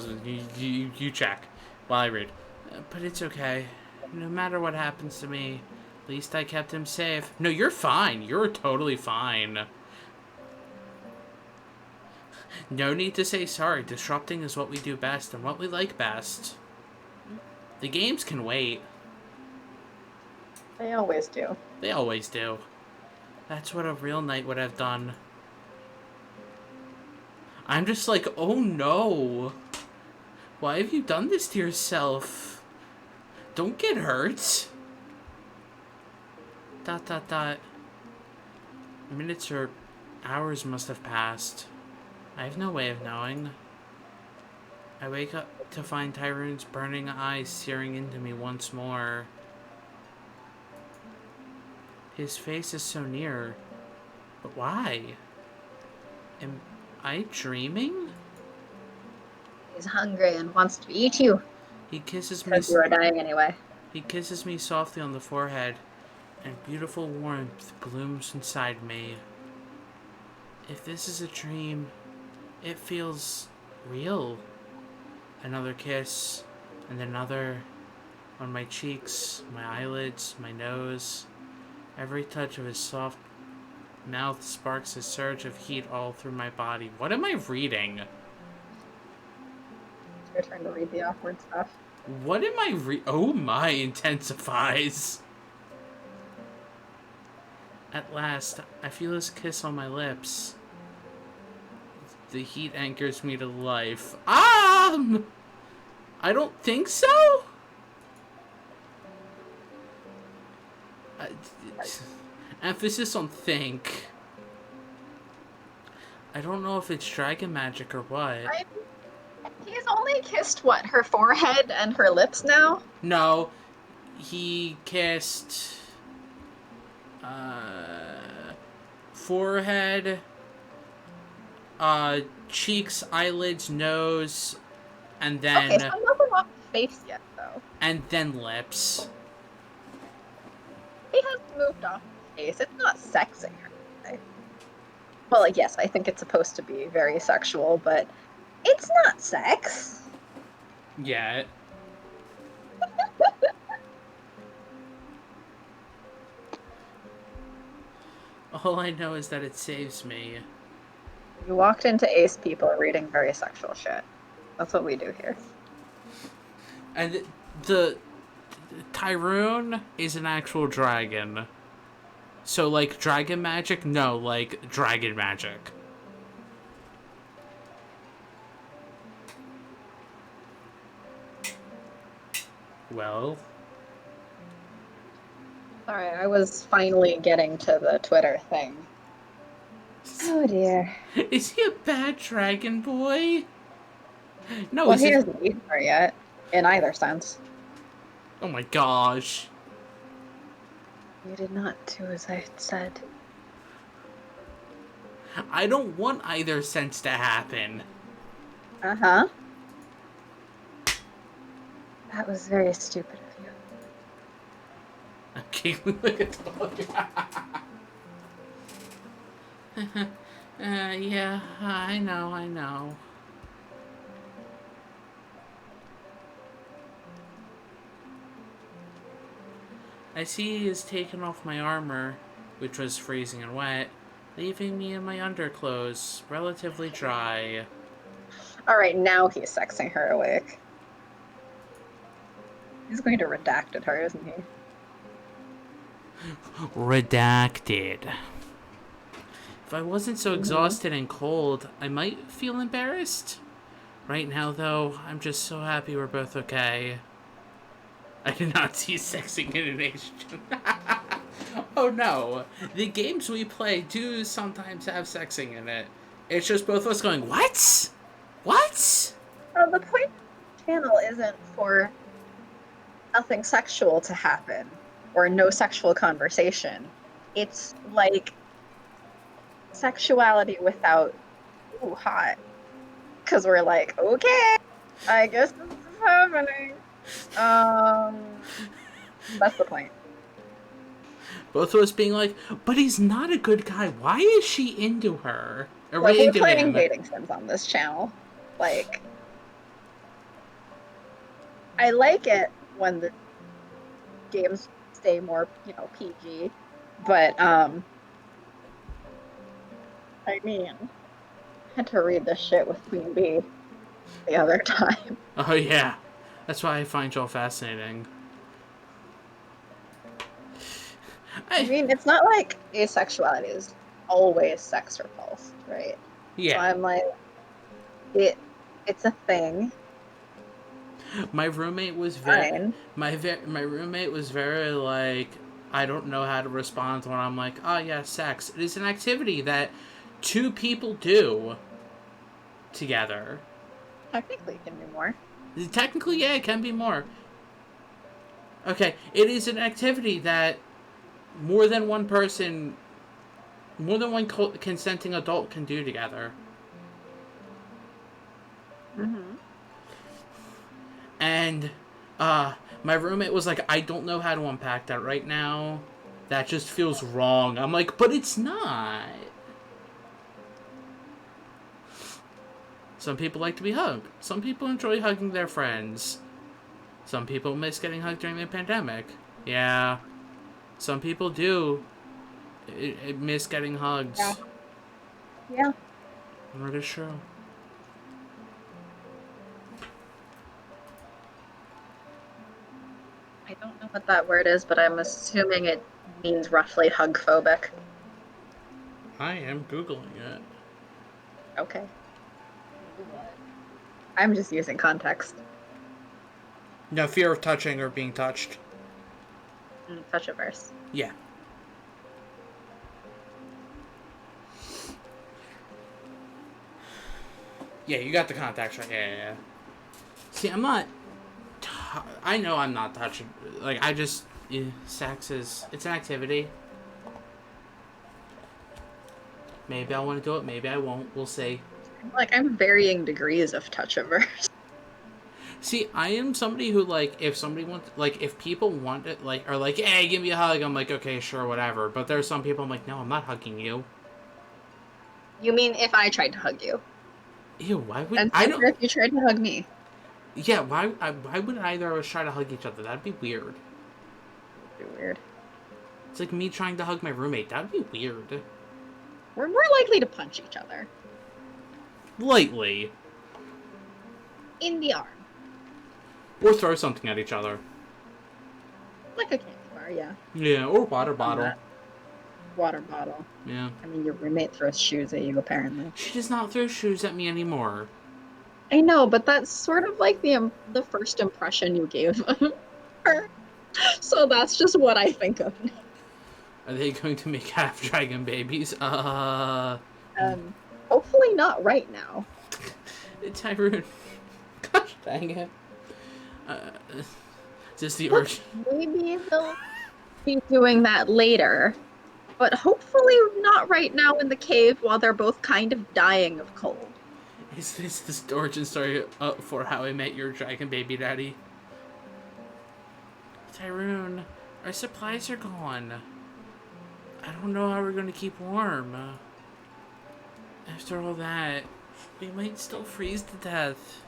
you check while I read. But it's okay. No matter what happens to me, at least I kept him safe. No, you're fine. You're totally fine. No need to say sorry. Disrupting is what we do best and what we like best. The games can wait. They always do. They always do. That's what a real knight would have done. I'm just like, oh no. Why have you done this to yourself? Don't get hurt. ... Minutes or hours must have passed. I have no way of knowing. I wake up to find Tyrone's burning eyes staring into me once more. His face is so near. But why? Am I dreaming? He's hungry and wants to eat you. He kisses me. Because you are dying anyway. He kisses me softly on the forehead, and beautiful warmth blooms inside me. If this is a dream, it feels real. Another kiss, and another on my cheeks, my eyelids, my nose. Every touch of his soft mouth sparks a surge of heat all through my body. What am I reading? It's your turn to read the awkward stuff. What am I Oh my, intensifies. At last, I feel his kiss on my lips. The heat anchors me to life. I don't think so? Emphasis on think. I don't know if it's dragon magic or what. He's only kissed, what, her forehead and her lips now? No, he kissed forehead, cheeks, eyelids, nose, and then... Okay, so I'm not off the face yet, though. And then lips. He hasn't moved off the face. It's not sexing her. Right? Well, like, yes, I think it's supposed to be very sexual, but it's not sex. Yeah. All I know is that it saves me. You walked into Ace people reading very sexual shit. That's what we do here. And the Tyrone is an actual dragon. So, like, dragon magic? No, like, dragon magic. Well... Sorry, I was finally getting to the Twitter thing. Oh dear. Is he a bad dragon boy? No, Well, he hasn't eaten her yet, in either sense. Oh my gosh. You did not do as I said. I don't want either sense to happen. Uh-huh. That was very stupid of you. Okay, look at the yeah, I know. I see he has taken off my armor, which was freezing and wet, leaving me in my underclothes, relatively dry. Alright, now he's sexing her awake. He's going to redact her, isn't he? Redacted. If I wasn't so exhausted and cold, I might feel embarrassed. Right now, though, I'm just so happy we're both okay. I did not see sexing in an Asian. Oh no. The games we play do sometimes have sexing in it. It's just both of us going, what? What? Well, the point of the channel isn't for nothing sexual to happen or no sexual conversation. It's like sexuality without ooh, hot. Because we're like, okay, I guess this is happening. That's the point. Both of us being like, but he's not a good guy. Why is she into her? Or Like, we're into playing him? dating sims on this channel. Like, I like it when the games stay more, PG. But, I mean, I had to read this shit with Queen Bee the other time. Oh yeah. That's why I find y'all fascinating. I mean, it's not like asexuality is always sex repulsed, right? Yeah. So I'm like, it's a thing. My roommate was very... Fine. My roommate was very, like... I don't know how to respond when I'm like, oh yeah, sex. It is an activity that two people do together. Technically, it can be more. Technically, yeah, it can be more. Okay, it is an activity that more than one person, more than one consenting adult can do together. Mm-hmm. And my roommate was like, I don't know how to unpack that right now. That just feels wrong. I'm like, but it's not. Some people like to be hugged. Some people enjoy hugging their friends. Some people miss getting hugged during the pandemic. Yeah. Some people do miss getting hugs. Yeah. Yeah. That is true. I don't know what that word is, but I'm assuming it means roughly hug phobic. I am Googling it. Okay. I'm just using context. No, fear of touching or being touched. Touchiverse. Yeah. Yeah, you got the context right. Yeah. See, I'm not... I know I'm not touching... Like, I just... Yeah, sex is... It's an activity. Maybe I want to do it, maybe I won't. We'll see. Like, I'm varying degrees of touchiverse. See, I am somebody who, like, if somebody wants... Like, if people want it, like... Or, like, hey, give me a hug. I'm like, okay, sure, whatever. But there's some people I'm like, no, I'm not hugging you. You mean if I tried to hug you? Ew, why would... And I same don't... if you tried to hug me. Yeah, why would either of us try to hug each other? That'd be weird. It'd be weird. It's like me trying to hug my roommate. That'd be weird. We're more likely to punch each other. Lightly. In the arm. Or throw something at each other. Like a candy bar, yeah. Yeah, or water bottle. Water bottle. Yeah. I mean, your roommate throws shoes at you, apparently. She does not throw shoes at me anymore. I know, but that's sort of like the first impression you gave her. So that's just what I think of. Are they going to make half dragon babies? Hopefully not right now. Tyrone. Gosh dang it. Just the urge. Maybe they'll be doing that later. But hopefully not right now in the cave while they're both kind of dying of cold. Is this the origin story for How I Met Your Dragon Baby Daddy? Tyrone, our supplies are gone. I don't know how we're going to keep warm. After all that, we might still freeze to death.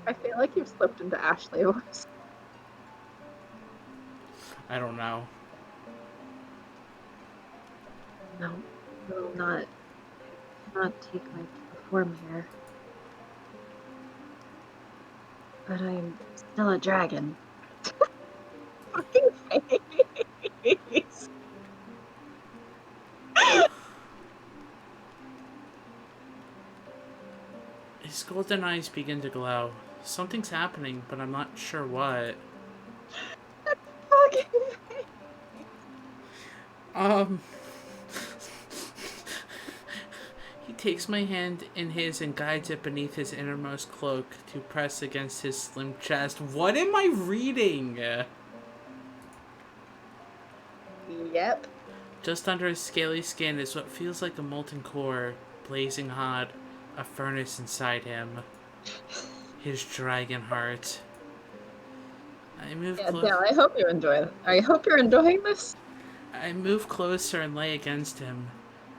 I feel like you've slipped into Ashley voice. I don't know. No, I will not take my form here. But I'm still a dragon. Fucking face. His golden eyes begin to glow. Something's happening, but I'm not sure what. Fucking face. He takes my hand in his and guides it beneath his innermost cloak to press against his slim chest. What am I reading? Yep. Just under his scaly skin is what feels like a molten core, blazing hot, a furnace inside him. His dragon heart. I move closer. Yeah, I hope you enjoy it. I hope you're enjoying this. I move closer and lay against him.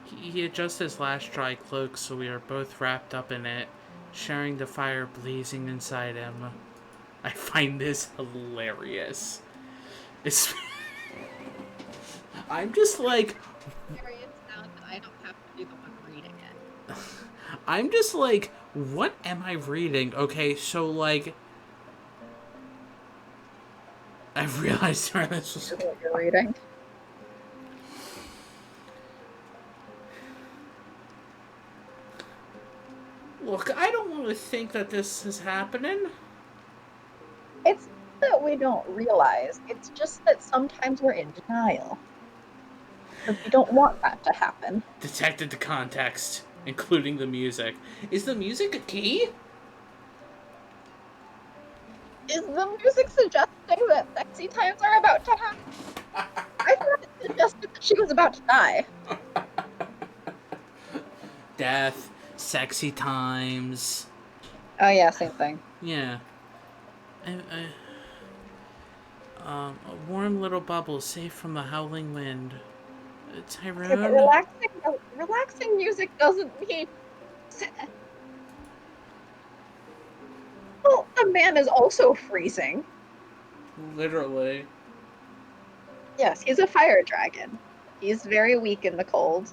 He adjusts his last dry cloak so we are both wrapped up in it, sharing the fire blazing inside him. I find this hilarious. I'm just like... I don't have to be the one reading it. I'm just like, what am I reading? Okay, so like... I've realized where this was... What you're reading. Look, I don't want to think that this is happening. It's not that we don't realize. It's just that sometimes we're in denial. Because we don't want that to happen. Detected the context. including the music. Is the music a key? Is the music suggesting that sexy times are about to happen? I thought it suggested that she was about to die. Death, sexy times. Oh yeah, same thing. Yeah. A warm little bubble safe from the howling wind. Okay, but Tyrone? relaxing music doesn't mean. Well, the man is also freezing. Literally. Yes, he's a fire dragon. He's very weak in the cold,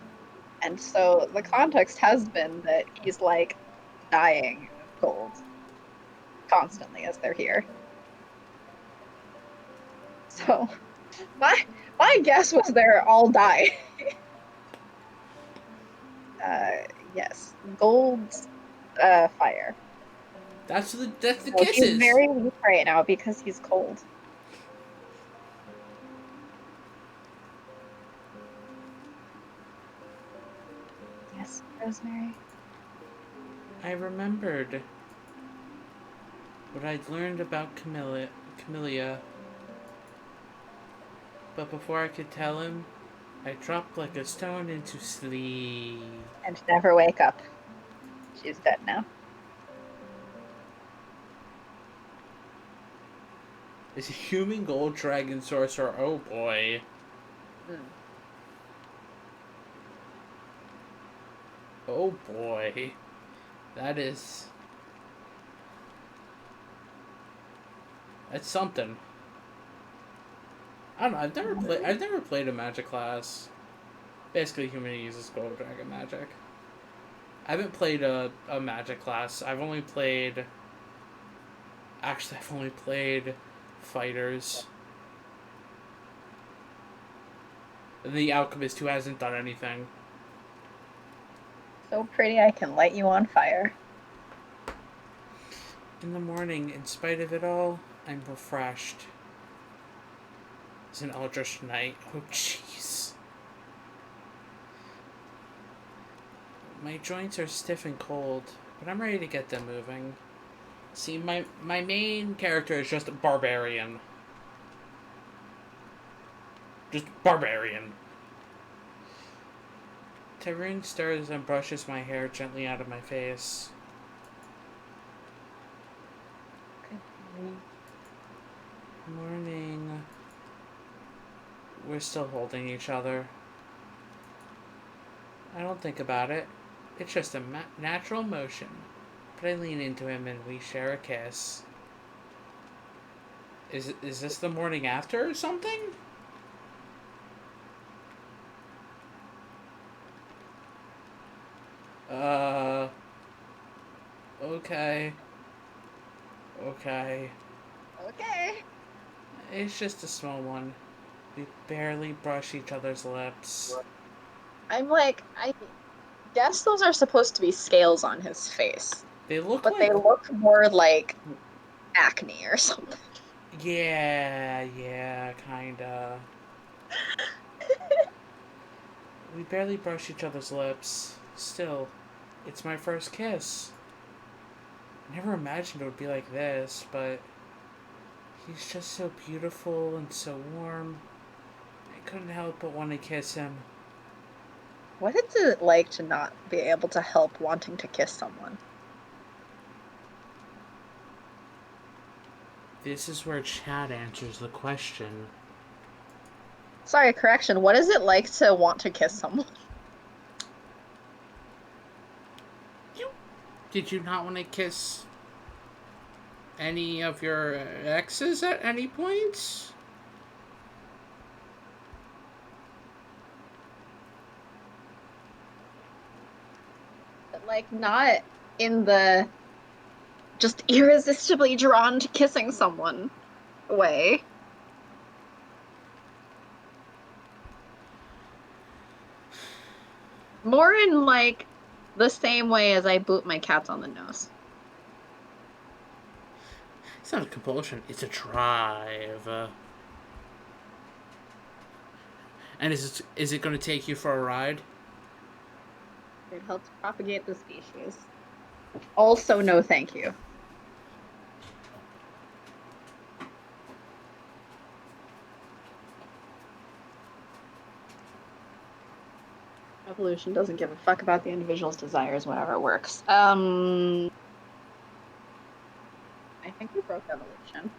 and so the context has been that he's like dying of cold constantly as they're here. So my guess was they're all die. Yes, gold, fire. That's the So he's kisses. very weak right now because he's cold. Yes, Rosemary. I remembered what I'd learned about Camellia. But before I could tell him, I dropped like a stone into sleep. And never wake up. She's dead now. Is a human gold dragon sorcerer. Oh boy. Mm. Oh boy. That is. That's something. I don't know. I've never played a magic class. Basically, human uses gold dragon magic. I haven't played a magic class. I've only played. Actually, I've only played fighters. The alchemist who hasn't done anything. So pretty I can light you on fire. In the morning, in spite of it all, I'm refreshed. It's an eldritch night. Oh, jeez. My joints are stiff and cold, but I'm ready to get them moving. See, my main character is just a barbarian. Just barbarian. Tyrone stirs and brushes my hair gently out of my face. Morning. We're still holding each other. I don't think about it. It's just a natural motion. But I lean into him and we share a kiss. Is this the morning after or something? Okay. Okay. Okay. It's just a small one. We barely brush each other's lips. I'm like, I guess those are supposed to be scales on his face. They look But like... they look more like acne or something. Yeah, kinda. We barely brush each other's lips. Still, it's my first kiss. I never imagined it would be like this, but he's just so beautiful and so warm. I couldn't help but want to kiss him. What is it like to not be able to help wanting to kiss someone? This is where Chad answers the question. Sorry, correction. What is it like to want to kiss someone? Did you not want to kiss any of your exes at any point? But, like, not in the just irresistibly drawn to kissing someone way. More in, like, the same way as I boot my cats on the nose. It's not a compulsion, it's a drive. And is it going to take you for a ride? It helps propagate the species. Also, no thank you. Evolution doesn't give a fuck about the individual's desires whenever it works. I think we broke evolution.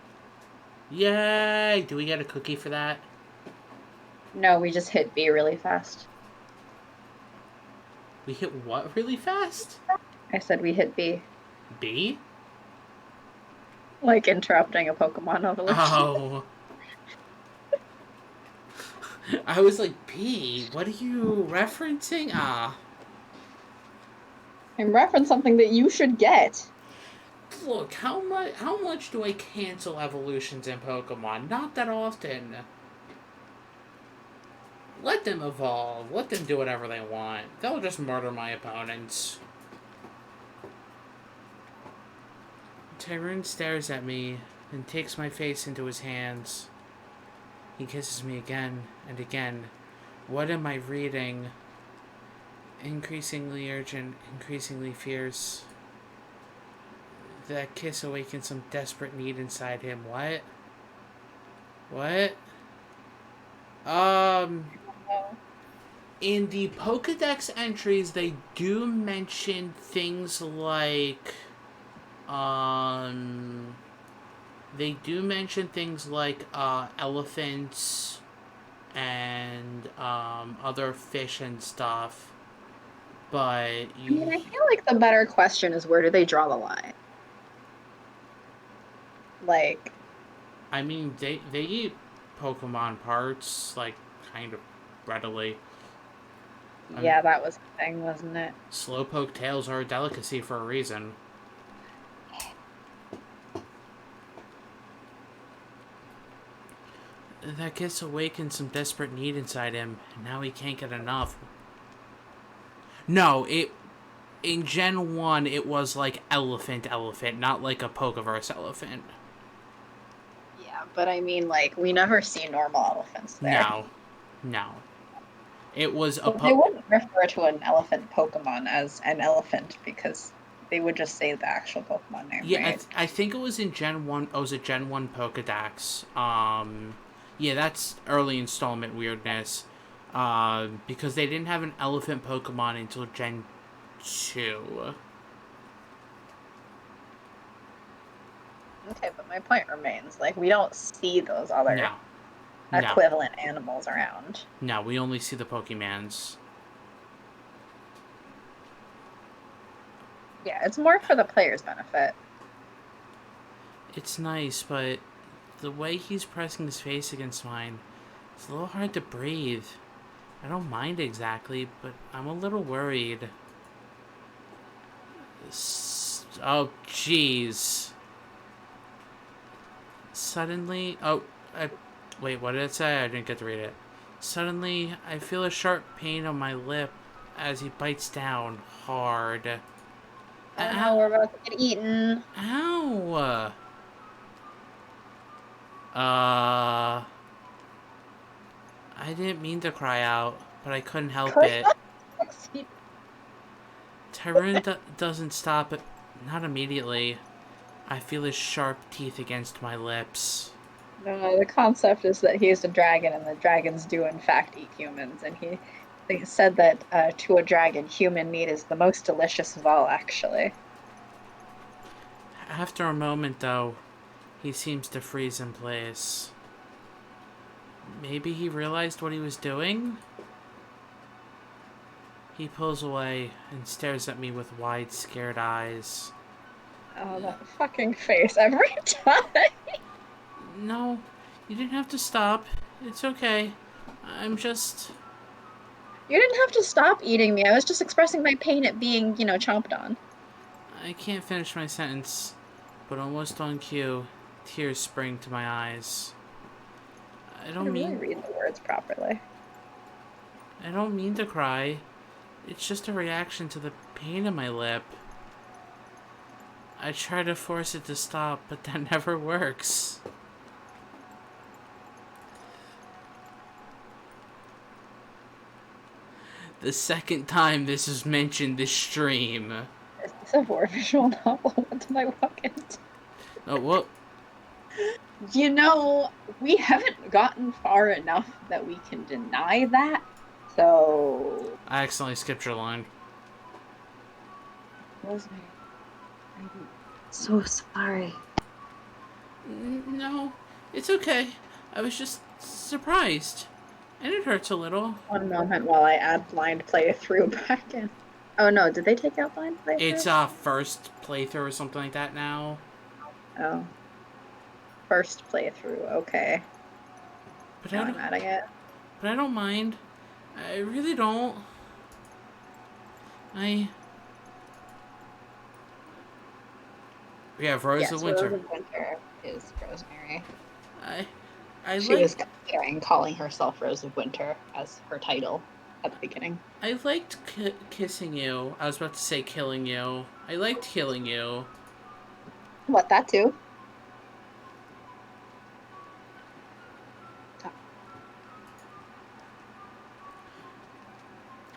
Yay! Do we get a cookie for that? No, we just hit B really fast. We hit what really fast? I said we hit B. B? Like interrupting a Pokemon evolution. Oh. I was like, B? What are you referencing? Ah. I'm referencing something that you should get. Look, how much do I cancel evolutions in Pokemon? Not that often. Let them evolve. Let them do whatever they want. They'll just murder my opponents. Tyrone stares at me and takes my face into his hands. He kisses me again and again. What am I reading? Increasingly urgent, increasingly fierce. That kiss awakens some desperate need inside him. What? What? In the Pokedex entries, they do mention things like, elephants and, other fish and stuff. But you... I feel like the better question is, where do they draw the line? Like... I mean, they eat Pokemon parts, like, kind of readily. Yeah, that was the thing, wasn't it? Slowpoke tails are a delicacy for a reason. That kiss awakened some desperate need inside him, and now he can't get enough. No, in Gen 1, it was like elephant, not like a Pokeverse elephant. Yeah, but I mean, like, we never see normal elephants there. No. It was a... But they wouldn't refer to an elephant Pokemon as an elephant, because they would just say the actual Pokemon name, Yeah, right? I think it was in Gen 1. Oh, it was a Gen 1 Pokedex. Yeah, that's early installment weirdness. Because they didn't have an elephant Pokemon until Gen 2. Okay, but my point remains. Like, we don't see those other equivalent animals around. No, we only see the Pokemans. Yeah, it's more for the player's benefit. It's nice, but the way he's pressing his face against mine, it's a little hard to breathe. I don't mind exactly, but I'm a little worried. Oh, jeez. Suddenly... wait, what did it say? I didn't get to read it. Suddenly, I feel a sharp pain on my lip as he bites down hard. Oh no, we're about to get eaten. Ow! I didn't mean to cry out, but I couldn't help it. Tyrone doesn't stop it. Not immediately. I feel his sharp teeth against my lips. No, the concept is that he is a dragon, and the dragons do in fact eat humans, and he said that to a dragon, human meat is the most delicious of all, actually. After a moment, though, he seems to freeze in place. Maybe he realized what he was doing? He pulls away and stares at me with wide, scared eyes. Oh, that fucking face every time! No, you didn't have to stop. It's okay. I'm just... You didn't have to stop eating me. I was just expressing my pain at being, chomped on. I can't finish my sentence, but almost on cue, tears spring to my eyes. I don't mean... really read the words properly. I don't mean to cry. It's just a reaction to the pain in my lip. I try to force it to stop, but that never works. the second time this is mentioned this stream. Is this a war visual novel? What did I walk into? Oh, what? You know, we haven't gotten far enough that we can deny that. So, I accidentally skipped your line. Rosemary, I'm so sorry. No, it's okay. I was just surprised. And it hurts a little. one moment while I add blind playthrough back in. Oh no, did they take out blind playthrough? It's first playthrough or something like that now. Oh. First playthrough, okay. But Now I'm adding it. But I don't mind. I really don't. We have Rose of Winter. Rose of Winter is Rosemary. She was considering calling herself Rose of Winter as her title at the beginning. I liked kissing you. I was about to say killing you. I liked killing you. What, that too?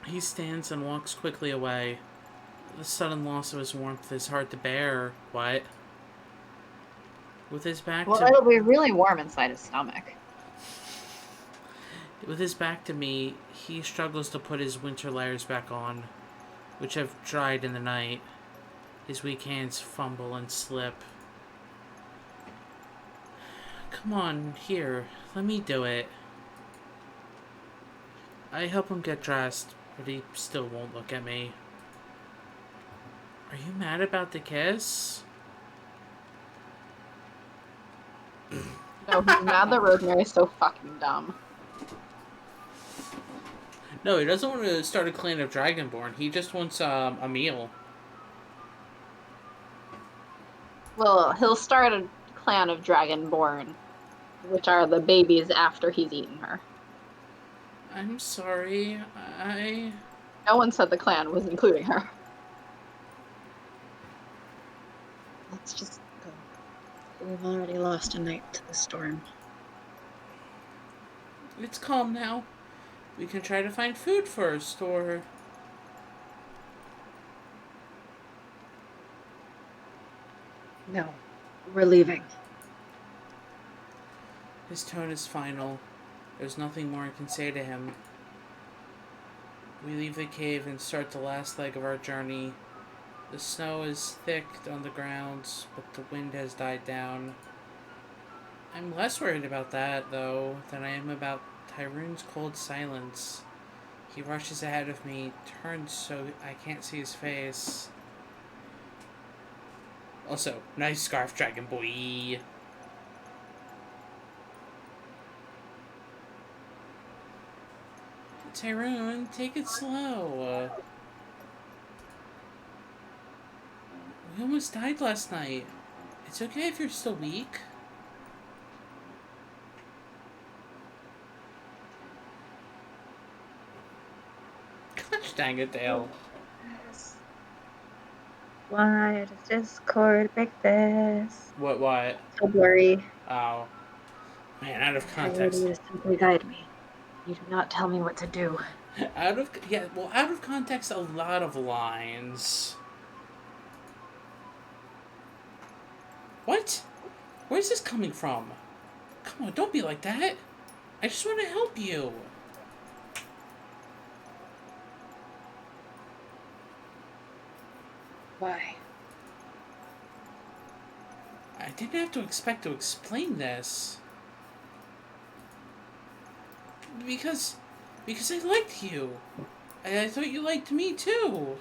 He stands and walks quickly away. The sudden loss of his warmth is hard to bear. What? With his back Well, it'll be really warm inside his stomach. With his back to me, he struggles to put his winter layers back on, which have dried in the night. His weak hands fumble and slip. Come on, here, let me do it. I help him get dressed, but he still won't look at me. Are you mad about the kiss? No, he's mad that Rosemary's so fucking dumb. No, he doesn't want to start a clan of Dragonborn. He just wants a meal. Well, he'll start a clan of Dragonborn, which are the babies after he's eaten her. I'm sorry, No one said the clan was including her. Let's just go. We've already lost a night to the storm. It's calm now. We can try to find food first, or... No, we're leaving. His tone is final. There's nothing more I can say to him. We leave the cave and start the last leg of our journey. The snow is thick on the ground, but the wind has died down. I'm less worried about that, though, than I am about Tyroon's cold silence. He rushes ahead of me, turns so I can't see his face. Also, nice scarf, Dragon Boy. Tyroon, take it slow. We almost died last night. It's okay if you're still weak. Gosh dang it, Dale. Why does Discord make this? What? So blurry. Oh. Man, out of I need context. you to simply guide me. You do not tell me what to do. Out of context, a lot of lines. What? Where's this coming from? Come on, don't be like that. I just want to help you. Why? I didn't have to expect to explain this. Because I liked you. I thought you liked me too.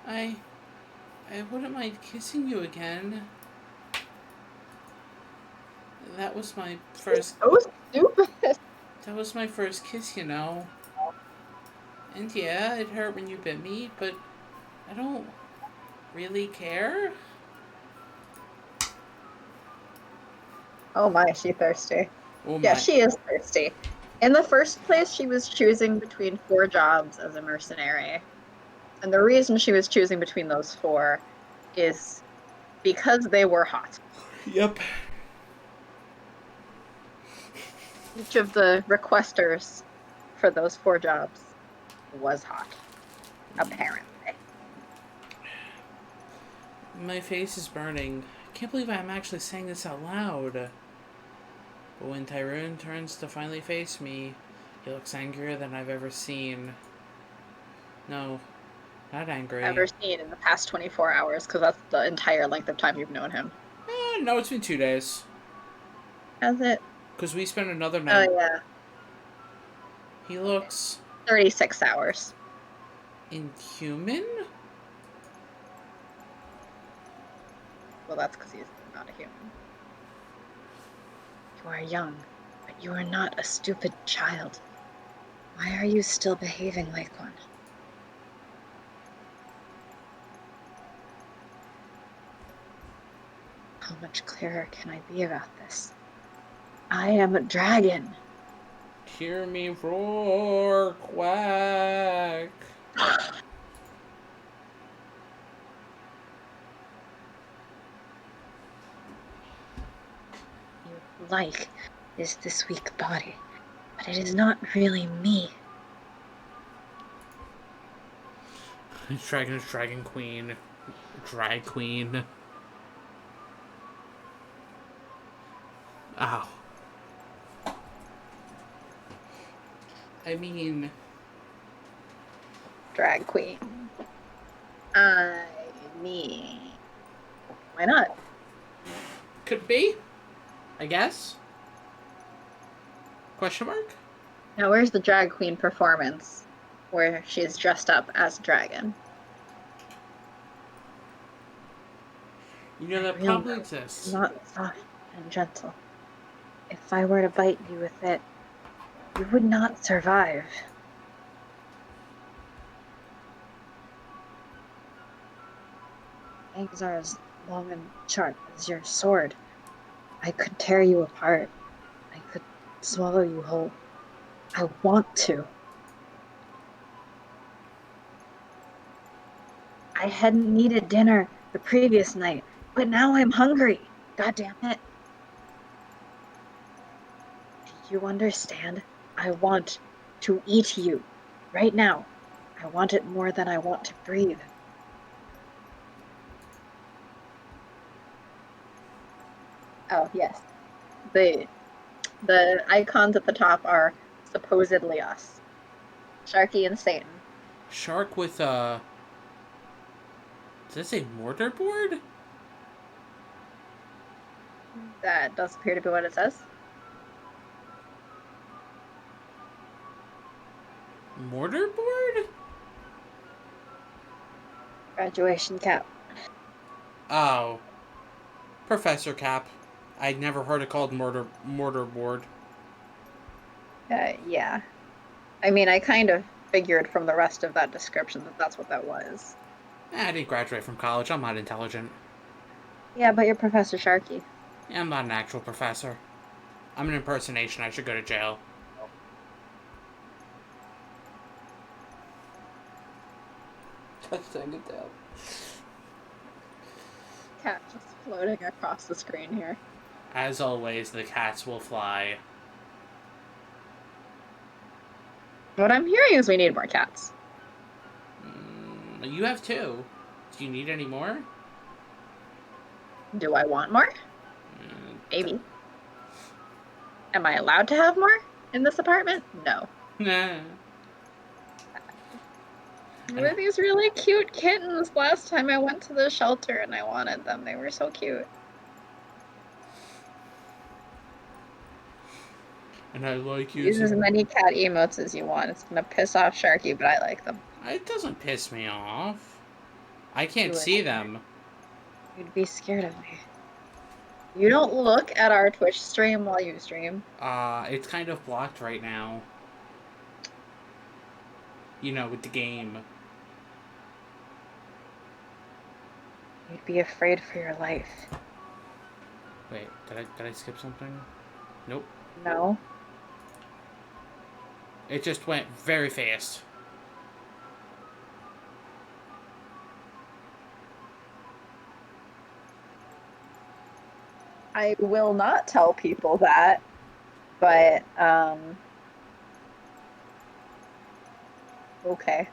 I wouldn't mind kissing you again. That was my first... So stupid. That was my first kiss, you know. And yeah, it hurt when you bit me, but I don't really care. Oh my, is she thirsty? Oh Yeah, my. she is thirsty. In the first place, she was choosing between 4 jobs as a mercenary. And the reason she was choosing between those 4 is because they were hot. Yep. Each of the requesters for those 4 jobs was hot. Apparently. My face is burning. I can't believe I'm actually saying this out loud. But when Tyrone turns to finally face me, he looks angrier than I've ever seen. No, not angry. Ever seen in the past 24 hours, because that's the entire length of time you've known him. No, it's been 2 days. Has it? Because we spent another Oh, night. yeah. He looks 36 hours. inhuman? Well, that's because he's not a human. You are young, but you are not a stupid child. Why are you still behaving like one? How much clearer can I be about this? I am a dragon. Hear me roar, quack. You like is this weak body, but it is not really me. Dragon queen. Drag queen. Ow. I mean... Drag queen. I mean... Why not? Could be. I guess. Question mark? Now, where's the drag queen performance where she's dressed up as a dragon? You know, that Real probably milk exists. is not soft and gentle. If I were to bite you with it, you would not survive. Fangs are as long and sharp as your sword. I could tear you apart. I could swallow you whole. I want to. I hadn't needed dinner the previous night, but now I'm hungry. God damn it. Do you understand? I want to eat you right now. I want it more than I want to breathe. Oh, yes. The icons at the top are supposedly us. Sharky and Satan. Shark with does that say mortarboard? That does appear to be what it says. Mortarboard? Graduation cap. Oh. Professor Cap. I'd never heard it called mortarboard. Yeah. I mean, I kind of figured from the rest of that description that that's what that was. I didn't graduate from college. I'm not intelligent. Yeah, but you're Professor Sharky. Yeah, I'm not an actual professor. I'm an impersonation. I should go to jail. Touchdown, get down. Cat just floating across the screen here. As always, the cats will fly. What I'm hearing is we need more cats. You have 2. Do you need any more? Do I want more? Maybe. Am I allowed to have more in this apartment? No. Nah. There were these really cute kittens last time I went to the shelter and I wanted them. They were so cute. And I like Use as many cat emotes as you want. It's gonna piss off Sharky, but I like them. It doesn't piss me off. I can't You see would. them. You'd be scared of me. You don't look at our Twitch stream while you stream. It's kind of blocked right now. You know, with the game. You'd be afraid for your life. Wait, did I skip something? Nope. No. It just went very fast. I will not tell people that, but Okay.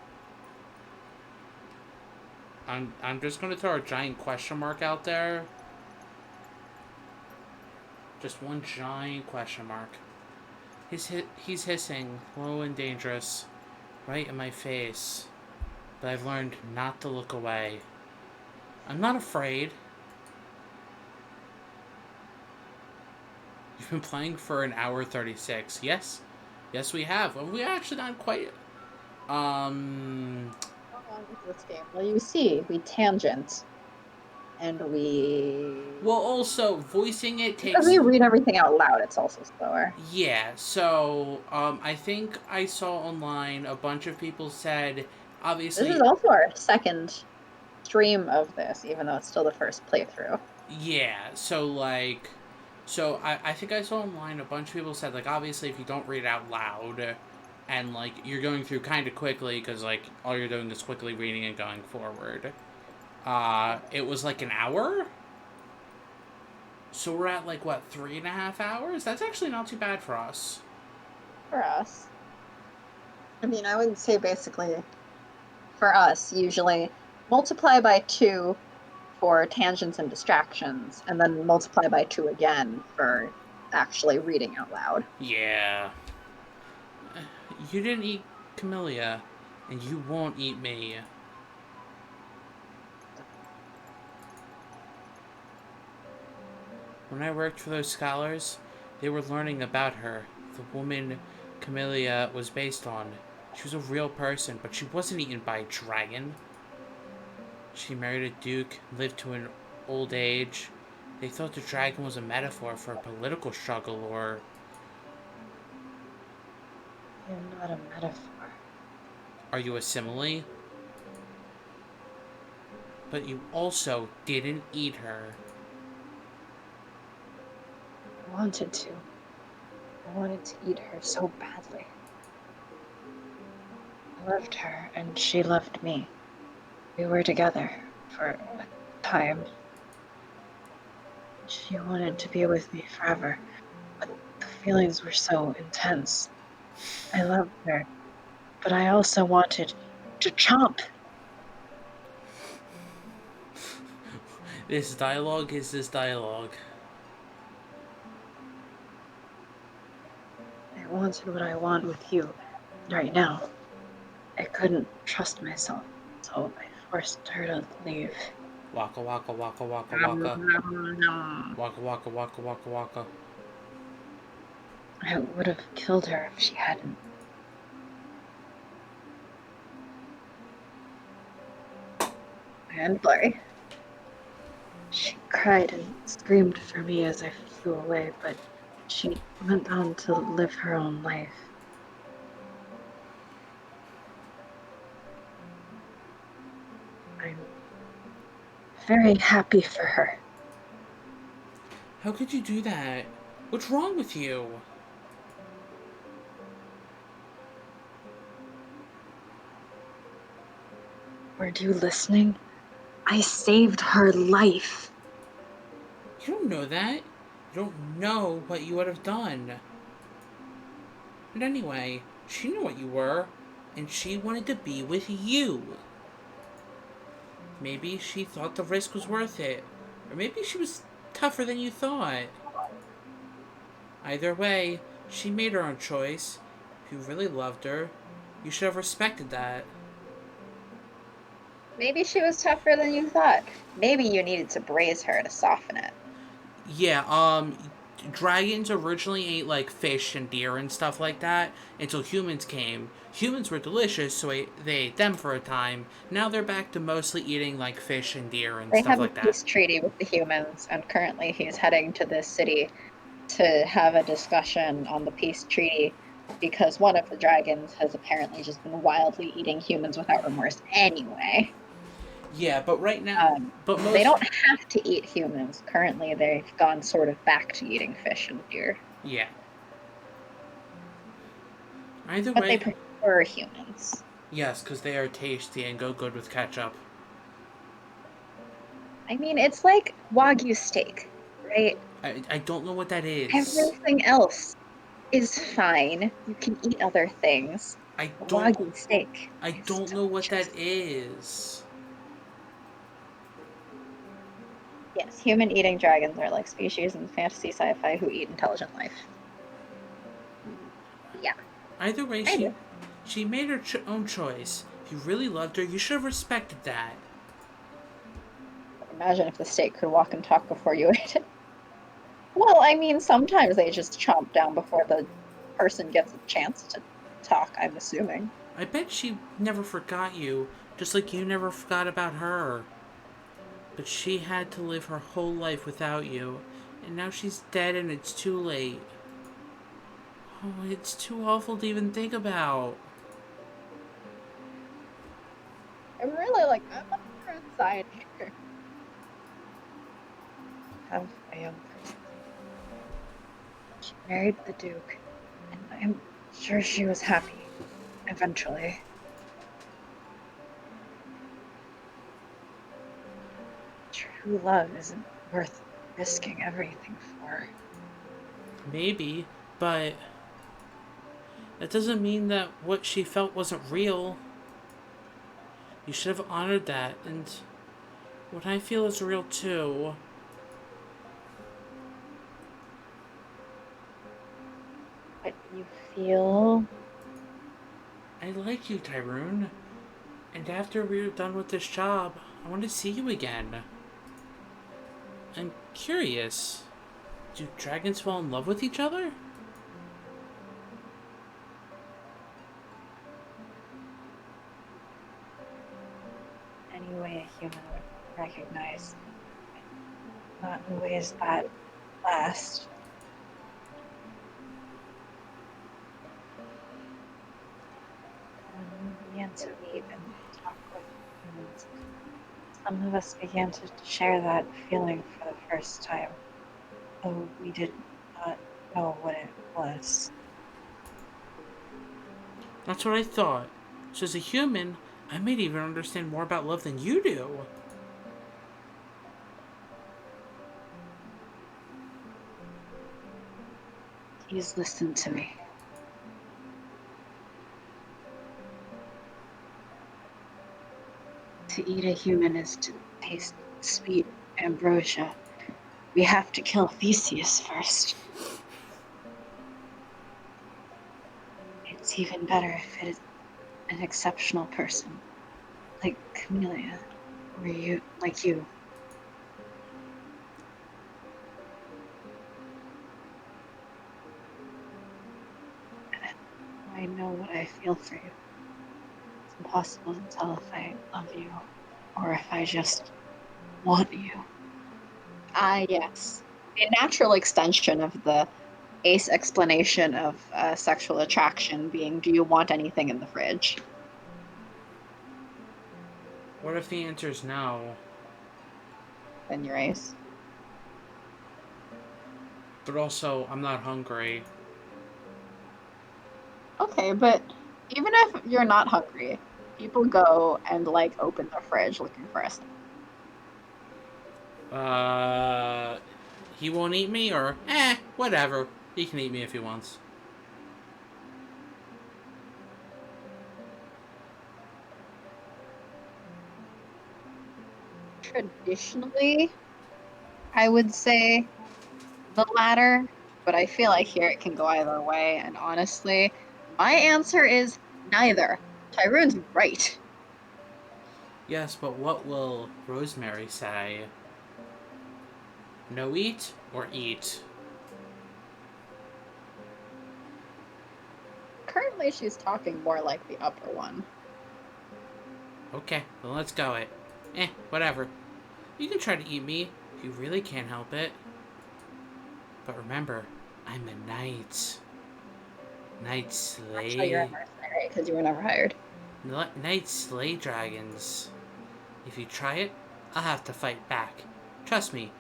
I'm just gonna throw a giant question mark out there. Just one giant question mark. He's hissing, low and dangerous, right in my face. But I've learned not to look away. I'm not afraid. You've been playing for an hour 36. Yes. Yes, we have. Well, we actually not quite. Um. How long is this game? Well, you see, we tangent, and we... Well, also, voicing it Because takes... we read everything out loud, it's also slower. Yeah, so, I think I saw online a bunch of people said, This is obviously... also our second stream of this, even though it's still the first playthrough. Yeah, so, like... So, I think I saw online a bunch of people said, like, obviously, if you don't read out loud, and, like, you're going through kind of quickly, because, like, all you're doing is quickly reading and going forward, it was, like, an hour? So we're at, like, what, 3.5 hours? That's actually not too bad for us. For us. I mean, I would say basically, for us, usually multiply by 2 for tangents and distractions, and then multiply by 2 again for actually reading out loud. Yeah. You didn't eat Camellia, and you won't eat me. When I worked for those scholars, they were learning about her, the woman Camellia was based on. She was a real person, but she wasn't eaten by a dragon. She married a duke, lived to an old age. They thought the dragon was a metaphor for a political struggle, or... You're not a metaphor. Are you a simile? But you also didn't eat her. I wanted to. I wanted to eat her so badly. I loved her, and she loved me. We were together for a time. She wanted to be with me forever, but the feelings were so intense. I loved her, but I also wanted to chomp. This dialogue is this dialogue. I wanted what I want with you right now. I couldn't trust myself, so I forced her to leave. Waka waka waka waka waka. Waka waka waka waka waka. I would have killed her if she hadn't. And blurry. She cried and screamed for me as I flew away, but she went on to live her own life. I'm very happy for her. How could you do that? What's wrong with you? Weren't you listening? I saved her life. You don't know that. You don't know what you would have done. And anyway, she knew what you were, and she wanted to be with you. Maybe she thought the risk was worth it. Or maybe she was tougher than you thought. Either way, she made her own choice. If you really loved her, you should have respected that. Maybe she was tougher than you thought. Maybe you needed to braise her to soften it. Yeah, dragons originally ate, like, fish and deer and stuff like that until humans came. Humans were delicious, so they ate them for a time. Now they're back to mostly eating, like, fish and deer and They stuff have like a that. peace treaty with the humans, and currently he's heading to this city to have a discussion on the peace treaty because one of the dragons has apparently just been wildly eating humans without remorse anyway. Yeah, but right now... They don't have to eat humans. Currently, they've gone sort of back to eating fish and deer. Yeah. Either But way... they prefer humans. Yes, because they are tasty and go good with ketchup. I mean, it's like Wagyu steak, right? I don't know what that is. Everything else is fine. You can eat other things. I don't. Wagyu steak. I is don't know what that delicious. is. Yes, human eating dragons are like species in fantasy sci-fi who eat intelligent life. Yeah, Either way, I do. she made her own choice. If you really loved her, you should have respected that. Imagine if the steak could walk and talk before you ate it. Well, I mean, sometimes they just chomp down before the person gets a chance to talk, I'm assuming. I bet she never forgot you, just like you never forgot about her. But she had to live her whole life without you, and now she's dead and it's too late. Oh, it's too awful to even think about. I'm really like, I'm on her side here. Have a young person. She married the Duke, and I'm sure she was happy. Eventually. True love isn't worth risking everything for. Maybe, but that doesn't mean that what she felt wasn't real. You should have honored that, and what I feel is real too. What you feel. I like you, Tyrone, and after we're done with this job, I want to see you again. I'm curious. Do dragons fall in love with each other? Any way a human would recognize. Not in ways that last. When we began to meet and talk with humans, some of us began to share that feeling for the first time, though we did not know what it was. That's what I thought. So as a human, I might even understand more about love than you do. Please listen to me. To eat a human is to taste sweet ambrosia. We have to kill Theseus first. It's even better if it is an exceptional person, like Camellia, or you. I know what I feel for you. It's impossible to tell if I love you or if I just want you. Ah, yes. The natural extension of the ace explanation of sexual attraction being, do you want anything in the fridge? What if the answer is no? Then your ace. But also, I'm not hungry. Okay, but even if you're not hungry, people go and like open their fridge looking for a snack. Uh, he won't eat me, or whatever. He can eat me if he wants. Traditionally, I would say the latter, but I feel like here it can go either way. And honestly, my answer is neither. Tyroon's right. Yes, but what will Rosemary say? No eat or eat? Currently, she's talking more like the upper one. Okay, then let's go it. Whatever. You can try to eat me if you really can't help it. But remember, I'm a knight. Knight Actually, you're a slay. mercenary because you were never hired. Knight slay dragons. If you try it, I'll have to fight back. Trust me,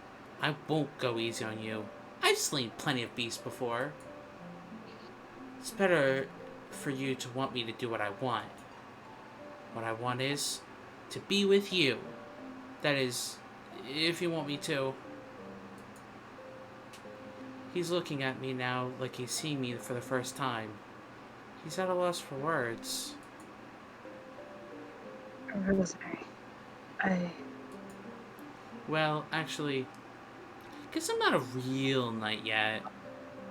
I won't go easy on you. I've slain plenty of beasts before. It's better for you to want me to do what I want. What I want is to be with you. That is, if you want me to. He's looking at me now like he's seeing me for the first time. He's at a loss for words. Rosemary, I... Well, actually, guess I'm not a real knight yet,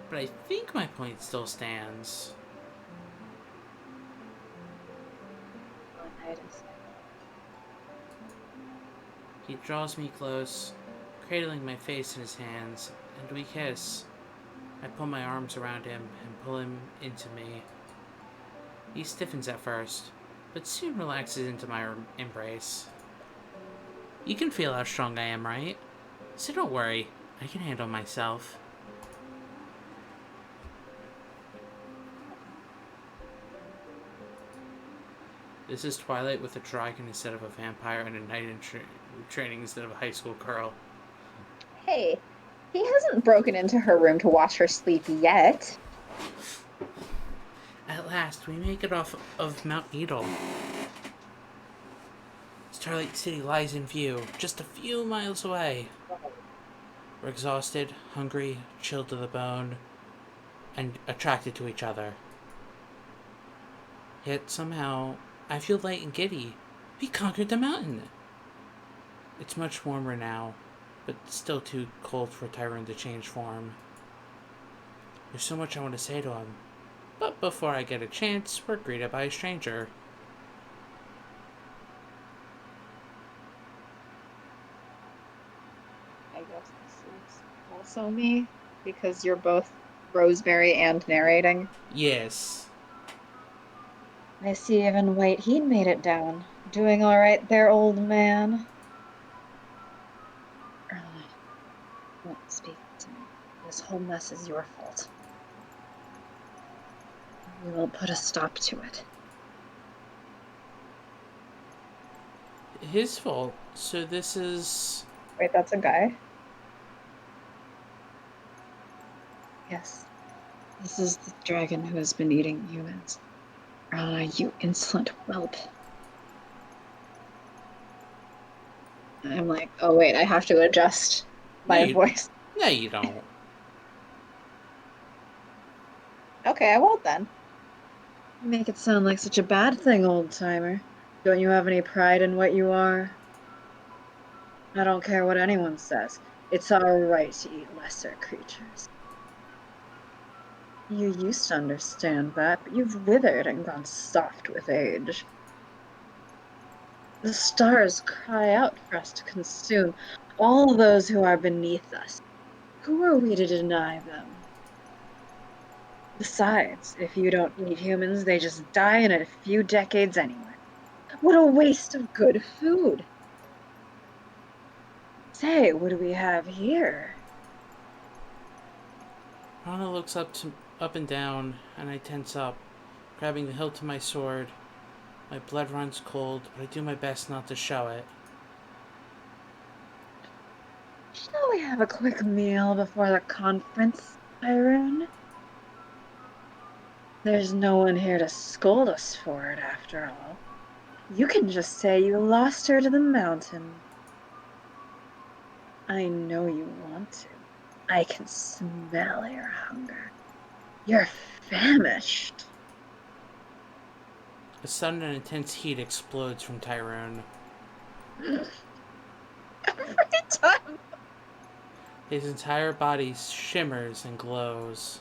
but I think my point still stands. He draws me close, cradling my face in his hands, and we kiss. I pull my arms around him and pull him into me. He stiffens at first, but soon relaxes into my embrace. You can feel how strong I am, right? So don't worry, I can handle myself. This is Twilight with a dragon instead of a vampire and a knight in training instead of a high school girl. Hey, he hasn't broken into her room to watch her sleep yet. At last, we make it off of Mount Needle. Starlight City lies in view, just a few miles away. We're exhausted, hungry, chilled to the bone, and attracted to each other. Yet somehow, I feel light and giddy. We conquered the mountain! It's much warmer now, but still too cold for Tyrone to change form. There's so much I want to say to him, but before I get a chance, we're greeted by a stranger. I guess this is also me, because you're both Rosemary and narrating. Yes. I see even White Heat made it down. Doing all right there, old man. Don't speak to me. This whole mess is your fault. We will put a stop to it. His fault. So this is... Wait, that's a guy? Yes. This is the dragon who has been eating humans. You insolent whelp. I'm like, oh wait, I have to adjust my voice. No, you don't. Okay, I won't then. You make it sound like such a bad thing, old-timer. Don't you have any pride in what you are? I don't care what anyone says. It's our right to eat lesser creatures. You used to understand that, but you've withered and gone soft with age. The stars cry out for us to consume all those who are beneath us. Who are we to deny them? Besides, if you don't eat humans, they just die in a few decades anyway. What a waste of good food! Say, what do we have here? Rana looks up and down, and I tense up, grabbing the hilt of my sword. My blood runs cold, but I do my best not to show it. Shall we have a quick meal before the conference, Tyrone? There's no one here to scold us for it, after all. You can just say you lost her to the mountain. I know you want to. I can smell your hunger. You're famished. A sudden and intense heat explodes from Tyrone. Every time. His entire body shimmers and glows.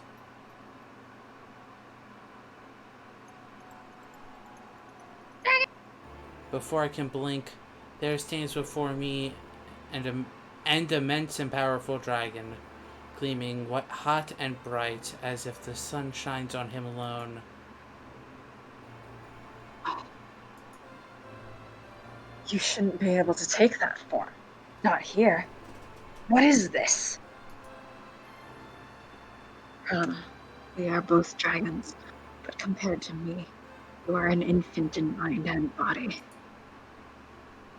Before I can blink, there stands before me an immense and powerful dragon, gleaming hot and bright as if the sun shines on him alone. You shouldn't be able to take that form. Not here. What is this? We are both dragons, but compared to me, you are an infant in mind and body.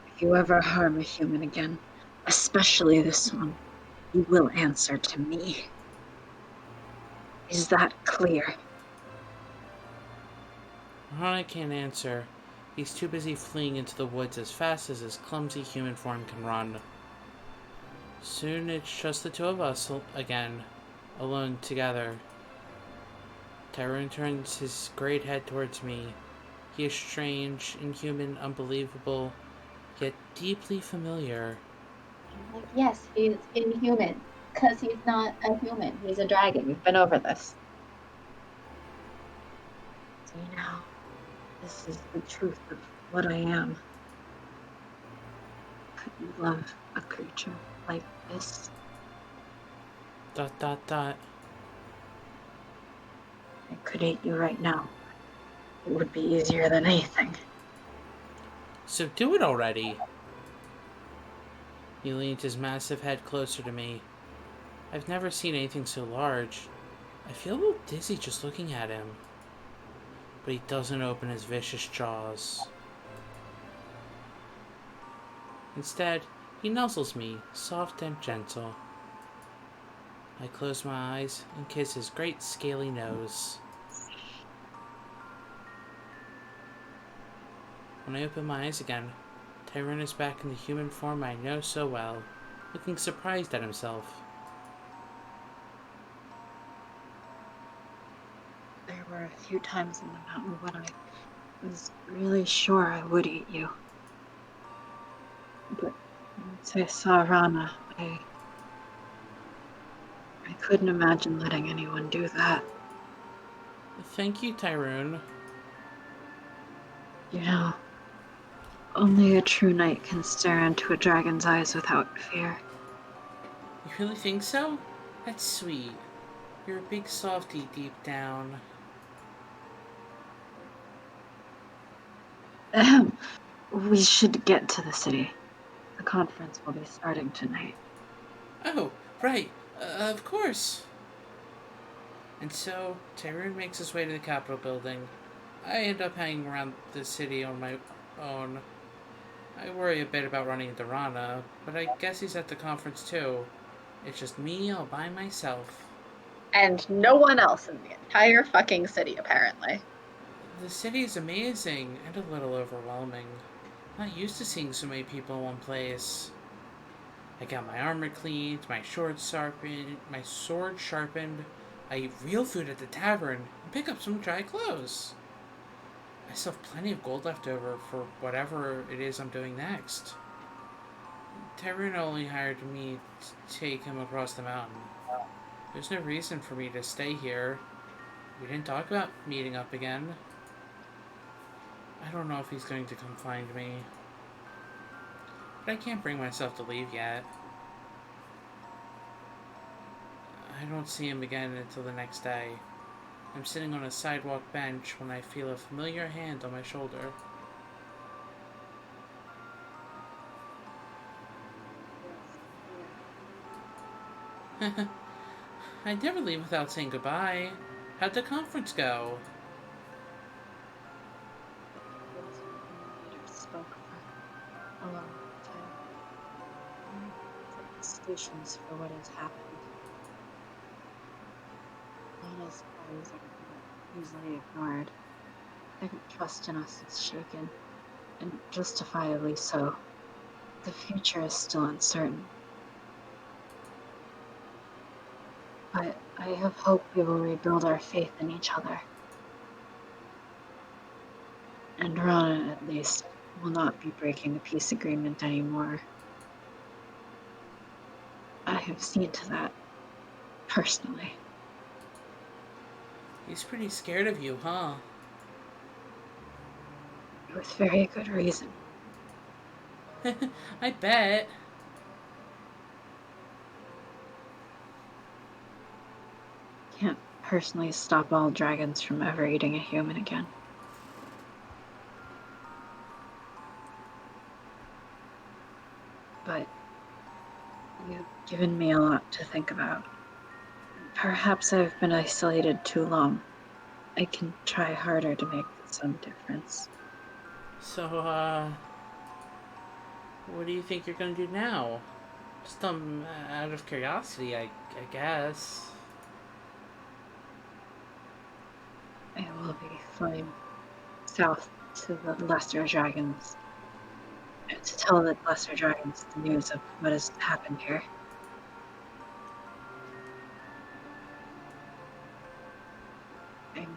If you ever harm a human again, especially this one, you will answer to me. Is that clear? Rana can't answer. He's too busy fleeing into the woods as fast as his clumsy human form can run. Soon it's just the two of us again, alone together. Tyrone turns his great head towards me. He is strange, inhuman, unbelievable, yet deeply familiar. Like, yes, he's inhuman. Because he's not a human. He's a dragon. We've been over this. See now, this is the truth of what I am. Could you love a creature like this? ... I I could hate you right now. It would be easier than anything. So do it already. He leans his massive head closer to me. I've never seen anything so large. I feel a little dizzy just looking at him. But he doesn't open his vicious jaws. Instead, he nuzzles me, soft and gentle. I close my eyes and kiss his great scaly nose. When I open my eyes again, Tyrone is back in the human form I know so well, looking surprised at himself. There were a few times in the mountain when I was really sure I would eat you. But once I saw Rana, I couldn't imagine letting anyone do that. Thank you, Tyrone. You know, only a true knight can stare into a dragon's eyes without fear. You really think so? That's sweet. You're a big softy deep down. We should get to the city. The conference will be starting tonight. Oh, right. Of course. And so, Tyrone makes his way to the Capitol building. I end up hanging around the city on my own. I worry a bit about running into Rana, but I guess he's at the conference too. It's just me all by myself. And no one else in the entire fucking city, apparently. The city is amazing and a little overwhelming. I'm not used to seeing so many people in one place. I got my armor cleaned, my sword sharpened. I eat real food at the tavern and pick up some dry clothes. I still have plenty of gold left over for whatever it is I'm doing next. Tyrone only hired me to take him across the mountain. There's no reason for me to stay here. We didn't talk about meeting up again. I don't know if he's going to come find me. But I can't bring myself to leave yet. I don't see him again until the next day. I'm sitting on a sidewalk bench when I feel a familiar hand on my shoulder. I'd never leave without saying goodbye. How'd the conference go? The spoke for a long time. Solutions for what has happened. Lana's cries are easily ignored. Their trust in us is shaken, and justifiably so. The future is still uncertain. But I have hope we will rebuild our faith in each other. And Rana, at least, will not be breaking the peace agreement anymore. I have seen to that, personally. He's pretty scared of you, huh? With very good reason. I bet. Can't personally stop all dragons from ever eating a human again. But you've given me a lot to think about. Perhaps I've been isolated too long. I can try harder to make some difference. So, what do you think you're gonna do now? Just, out of curiosity, I guess. I will be flying south to the lesser dragons to tell the lesser dragons the news of what has happened here. I'm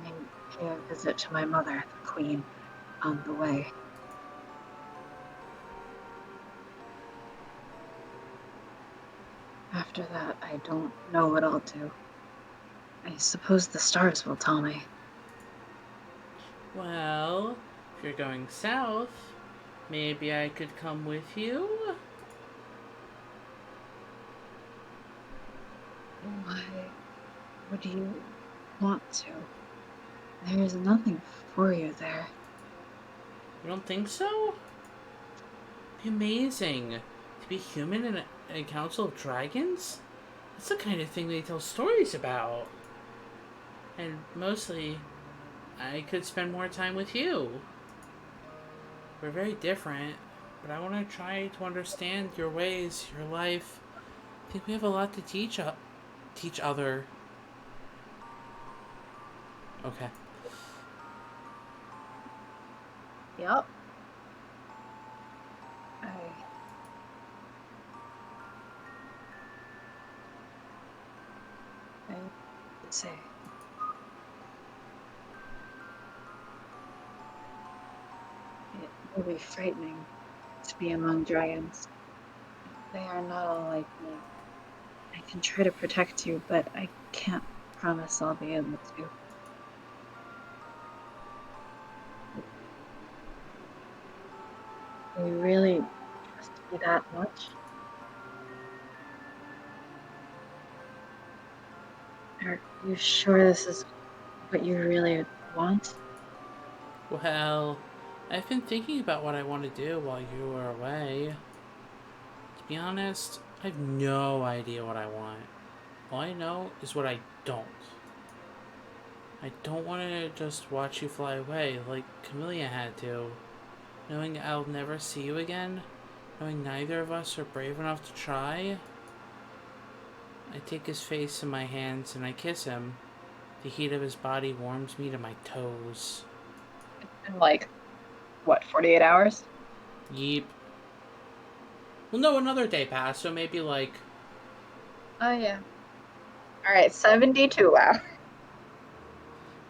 pay a visit to my mother, the Queen, on the way. After that, I don't know what I'll do. I suppose the stars will tell me. Well, if you're going south, maybe I could come with you? Why would you want to? There's nothing for you there. You don't think so? It'd be amazing to be human in a council of dragons. That's the kind of thing they tell stories about. And mostly, I could spend more time with you. We're very different, but I want to try to understand your ways, your life. I think we have a lot to teach other. Okay. Yep. I would say. It will be frightening to be among dragons. They are not all like me. I can try to protect you, but I can't promise I'll be able to. Do you really trust me that much? Are you sure this is what you really want? Well, I've been thinking about what I want to do while you were away. To be honest, I have no idea what I want. All I know is what I don't. I don't want to just watch you fly away like Camellia had to. Knowing I'll never see you again, knowing neither of us are brave enough to try. I take his face in my hands and I kiss him. The heat of his body warms me to my toes. In like, what, 48 hours? Yeep. Well, no, another day passed, so maybe like... Oh, yeah. Alright, 72 hours.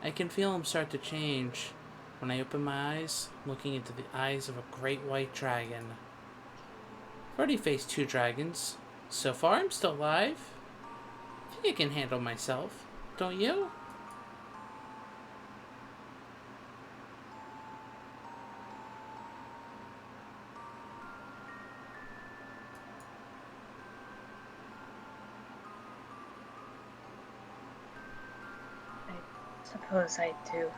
I can feel him start to change. When I open my eyes, I'm looking into the eyes of a great white dragon. I've already faced 2 dragons. So far, I'm still alive. I think I can handle myself. Don't you? I suppose I do.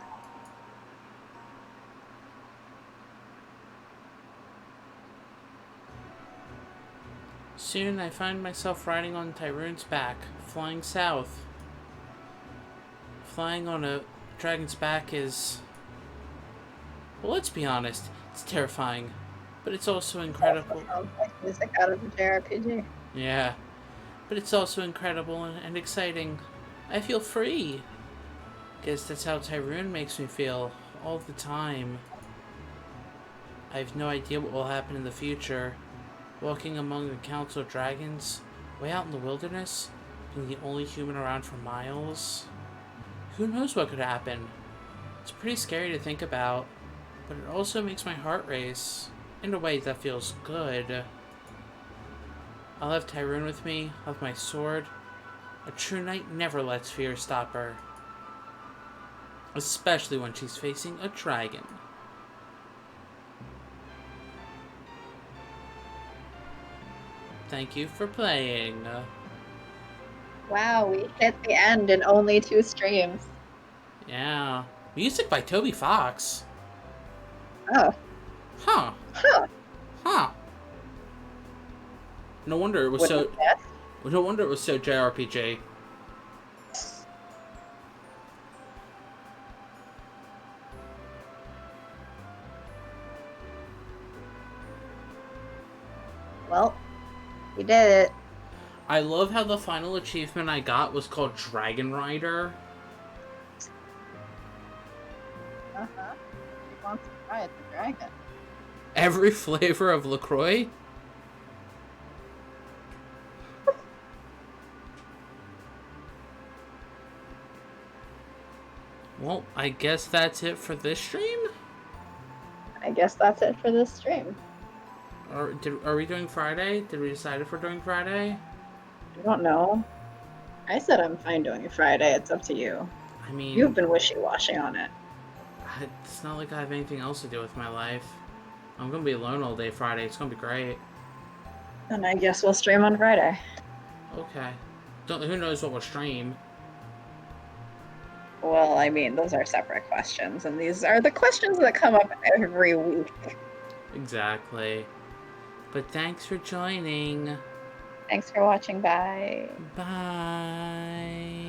Soon I find myself riding on Tyroon's back, flying south. Flying on a dragon's back is... Well, let's be honest, it's terrifying. But it's also incredible. Sounds like music out of a JRPG. Yeah. But it's also incredible and exciting. I feel free. Guess that's how Tyroon makes me feel all the time. I have no idea what will happen in the future. Walking among the Council of Dragons, way out in the wilderness, being the only human around for miles. Who knows what could happen? It's pretty scary to think about, but it also makes my heart race in a way that feels good. I'll have Tyroon with me, I'll have my sword. A true knight never lets fear stop her. Especially when she's facing a dragon. Thank you for playing. Wow, we hit the end in only 2 streams. Yeah. Music by Toby Fox. Oh. Huh. Huh. Huh. No wonder it was Wouldn't have guessed. No wonder it was so JRPG. Well, we did it. I love how the final achievement I got was called Dragon Rider. Uh-huh. He wants to ride the dragon. Every flavor of LaCroix. Well, I guess that's it for this stream? I guess that's it for this stream. Are we doing Friday? Did we decide if we're doing Friday? I don't know. I said I'm fine doing Friday. It's up to you. I mean, You've been wishy-washy on it. it's not like I have anything else to do with my life. I'm gonna be alone all day Friday. It's gonna be great. And I guess we'll stream on Friday. Okay. Who knows what we'll stream? Well, I mean, those are separate questions, and these are the questions that come up every week. Exactly. But thanks for joining. Thanks for watching. Bye. Bye.